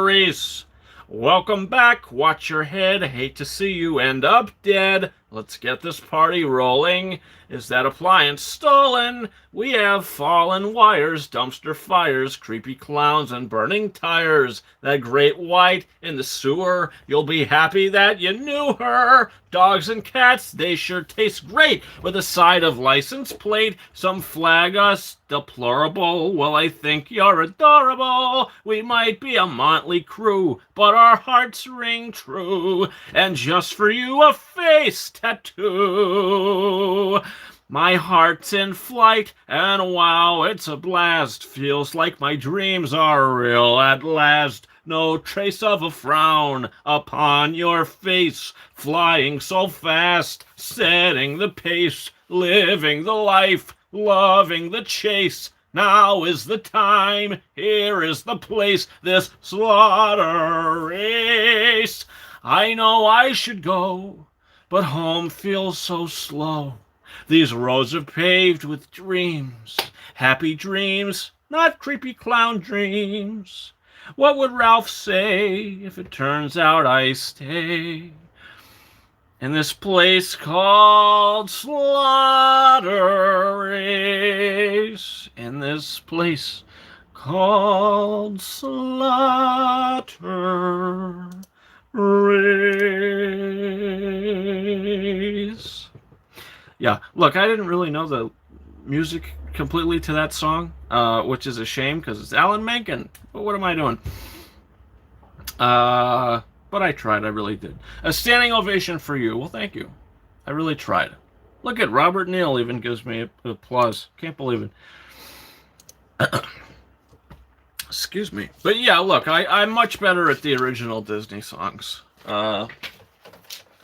Race. Welcome back, watch your head, hate to see you end up dead. Let's get this party rolling. Is that appliance stolen? We have fallen wires, dumpster fires, creepy clowns, and burning tires. That great white in the sewer, you'll be happy that you knew her. Dogs and cats, they sure taste great with a side of license plate. Some flag us deplorable. Well, I think you're adorable. We might be a motley crew, but our hearts ring true. And just for you, a face tattoo. My heart's in flight, and wow, it's a blast. Feels like my dreams are real at last. No trace of a frown upon your face. Flying so fast, setting the pace. Living the life, loving the chase. Now is the time, here is the place. This slaughter race. I know I should go, but home feels so slow. These roads are paved with dreams, happy dreams, not creepy clown dreams. What would Ralph say if it turns out I stay in this place called Slaughter Race? In this place called Slaughter Race. Yeah, look, I didn't really know the music completely to that song, which is a shame because it's Alan Menken. But what am I doing? But I tried, I really did. A standing ovation for you. Well, thank you. I really tried. Look at Robert Neal even gives me applause. Can't believe it. Excuse me. But yeah, look, I'm much better at the original Disney songs. I've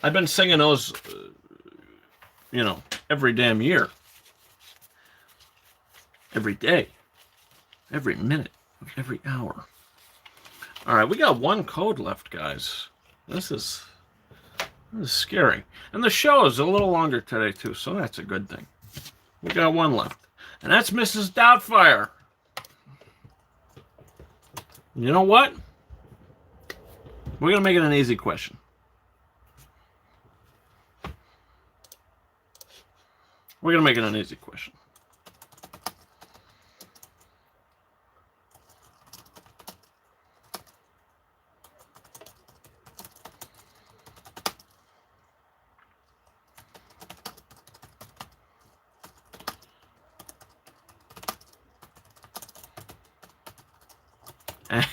been singing those, every damn year. Every day. Every minute. Every hour. All right, we got one code left, guys. This is scary. And the show is a little longer today, too, so that's a good thing. We got one left. And that's Mrs. Doubtfire. You know what? We're going to make it an easy question. We're going to make it an easy question.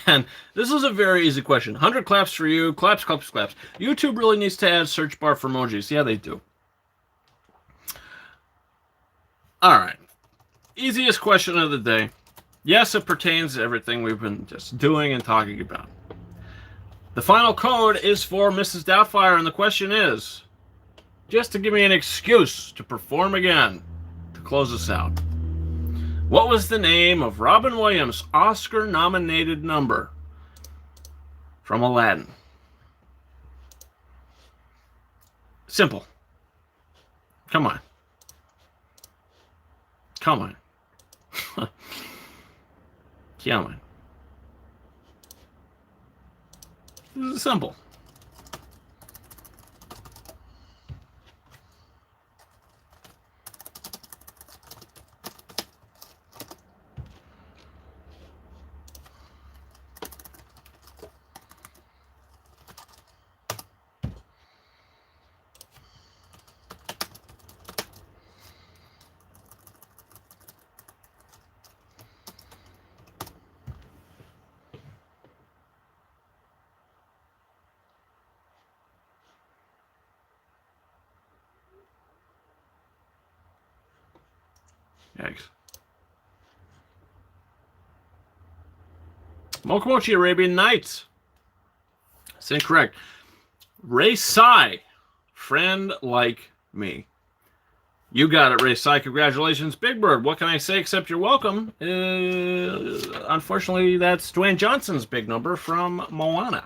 And this is a very easy question. 100 claps for you. Claps, claps, claps. YouTube really needs to add search bar for emojis. Yeah, they do. All right. Easiest question of the day. Yes, it pertains to everything we've been just doing and talking about. The final code is for Mrs. Doubtfire, and the question is, just to give me an excuse to perform again, to close us out. What was the name of Robin Williams' Oscar-nominated number from Aladdin? Simple. Come on. Come on. Come on. This is simple. Yikes. Mokomochi Arabian Nights. That's incorrect. Ray Sai. Friend like me. You got it, Ray Sai. Congratulations, Big Bird. What can I say except you're welcome? Unfortunately, that's Dwayne Johnson's big number from Moana.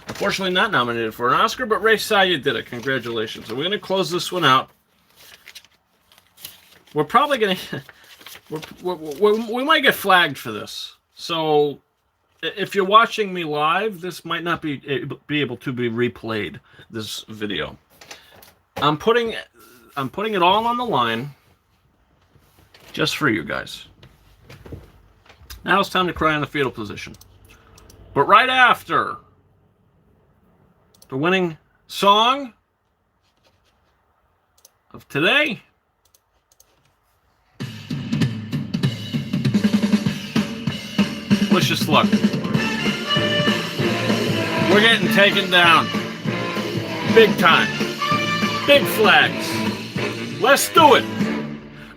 Unfortunately, not nominated for an Oscar, but Ray Sai, you did it. Congratulations. So we're going to close this one out. We're probably going to... we might get flagged for this. So if you're watching me live, this might not be able to be replayed, this video. I'm putting it all on the line just for you guys. Now it's time to cry in the fetal position. But right after the winning song of today, wish us luck. We're getting taken down. Big time. Big flags. Let's do it.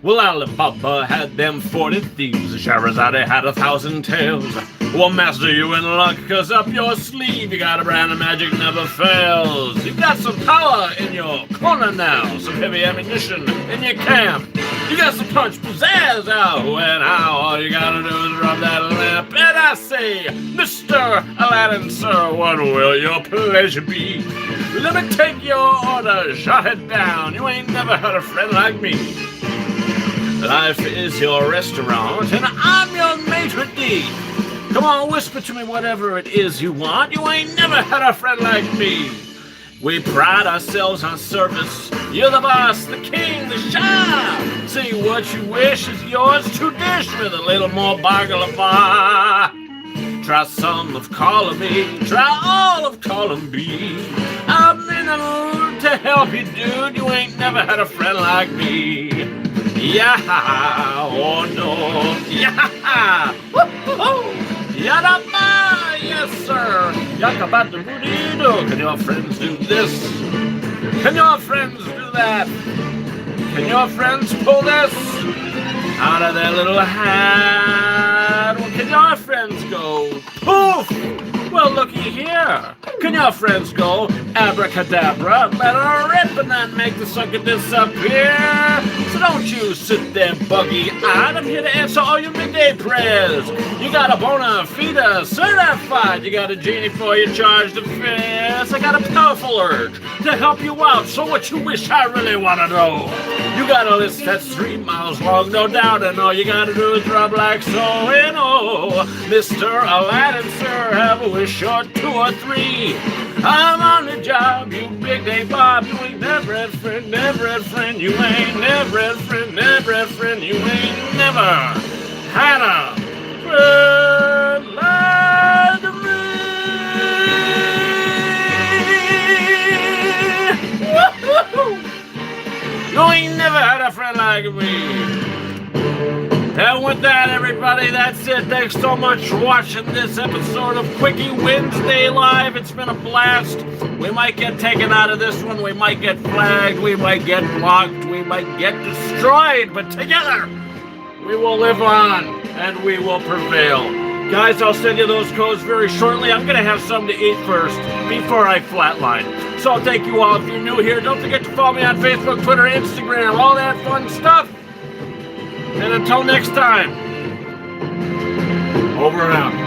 Well, Alibaba had them 40 thieves. Shahrazad had 1,000 tales. Well, master, you in luck, cause up your sleeve you got a brand of magic never fails. You got some power in your corner now, some heavy ammunition in your camp. You got some punch pizzazz out when how all you gotta do is rub that lamp. And I say, Mr. Aladdin, sir, what will your pleasure be? Let me take your order, jot it down. You ain't never had a friend like me. Life is your restaurant, and I'm your maitre d'. Come on, whisper to me whatever it is you want. You ain't never had a friend like me. We pride ourselves on service. You're the boss, the king, the shah. Say what you wish is yours to dish with a little more baklava. Try some of column A, try all of column B. I'm in the mood to help you, dude. You ain't never had a friend like me. Yeah, oh no, yeah, woo-hoo-hoo. Yadaba, yes sir. Yakabata budido. Can your friends do this? Can your friends do that? Can your friends pull this out of their little hat? Well, can your friends go poof? Well, looky here. Can your friends go abracadabra? Let her rip and then make the sucker disappear. So don't you sit there buggy-eyed. I'm here to answer all your midday prayers. You got a bona fide certified. You got a genie for your charged affairs. I got a powerful urge to help you out. So what you wish I really want to know? You got a list that's 3 miles long, no doubt, and all you gotta do is rub like so and oh. Mr. Aladdin, sir, have a wish or 2 or 3. I'm on the job, you big day Bob. You ain't never had a friend, never had a friend. You ain't never had a friend, never had a friend. You ain't never had a friend like me. Woo-hoo-hoo. You ain't never had a friend like me. And with that, everybody, that's it. Thanks so much for watching this episode of Quickie Wednesday Live. It's been a blast. We might get taken out of this one. We might get flagged. We might get blocked. We might get destroyed. But together, we will live on and we will prevail. Guys, I'll send you those codes very shortly. I'm going to have something to eat first before I flatline. So thank you all. If you're new here, don't forget to follow me on Facebook, Twitter, Instagram, all that fun stuff. And until next time, over and out.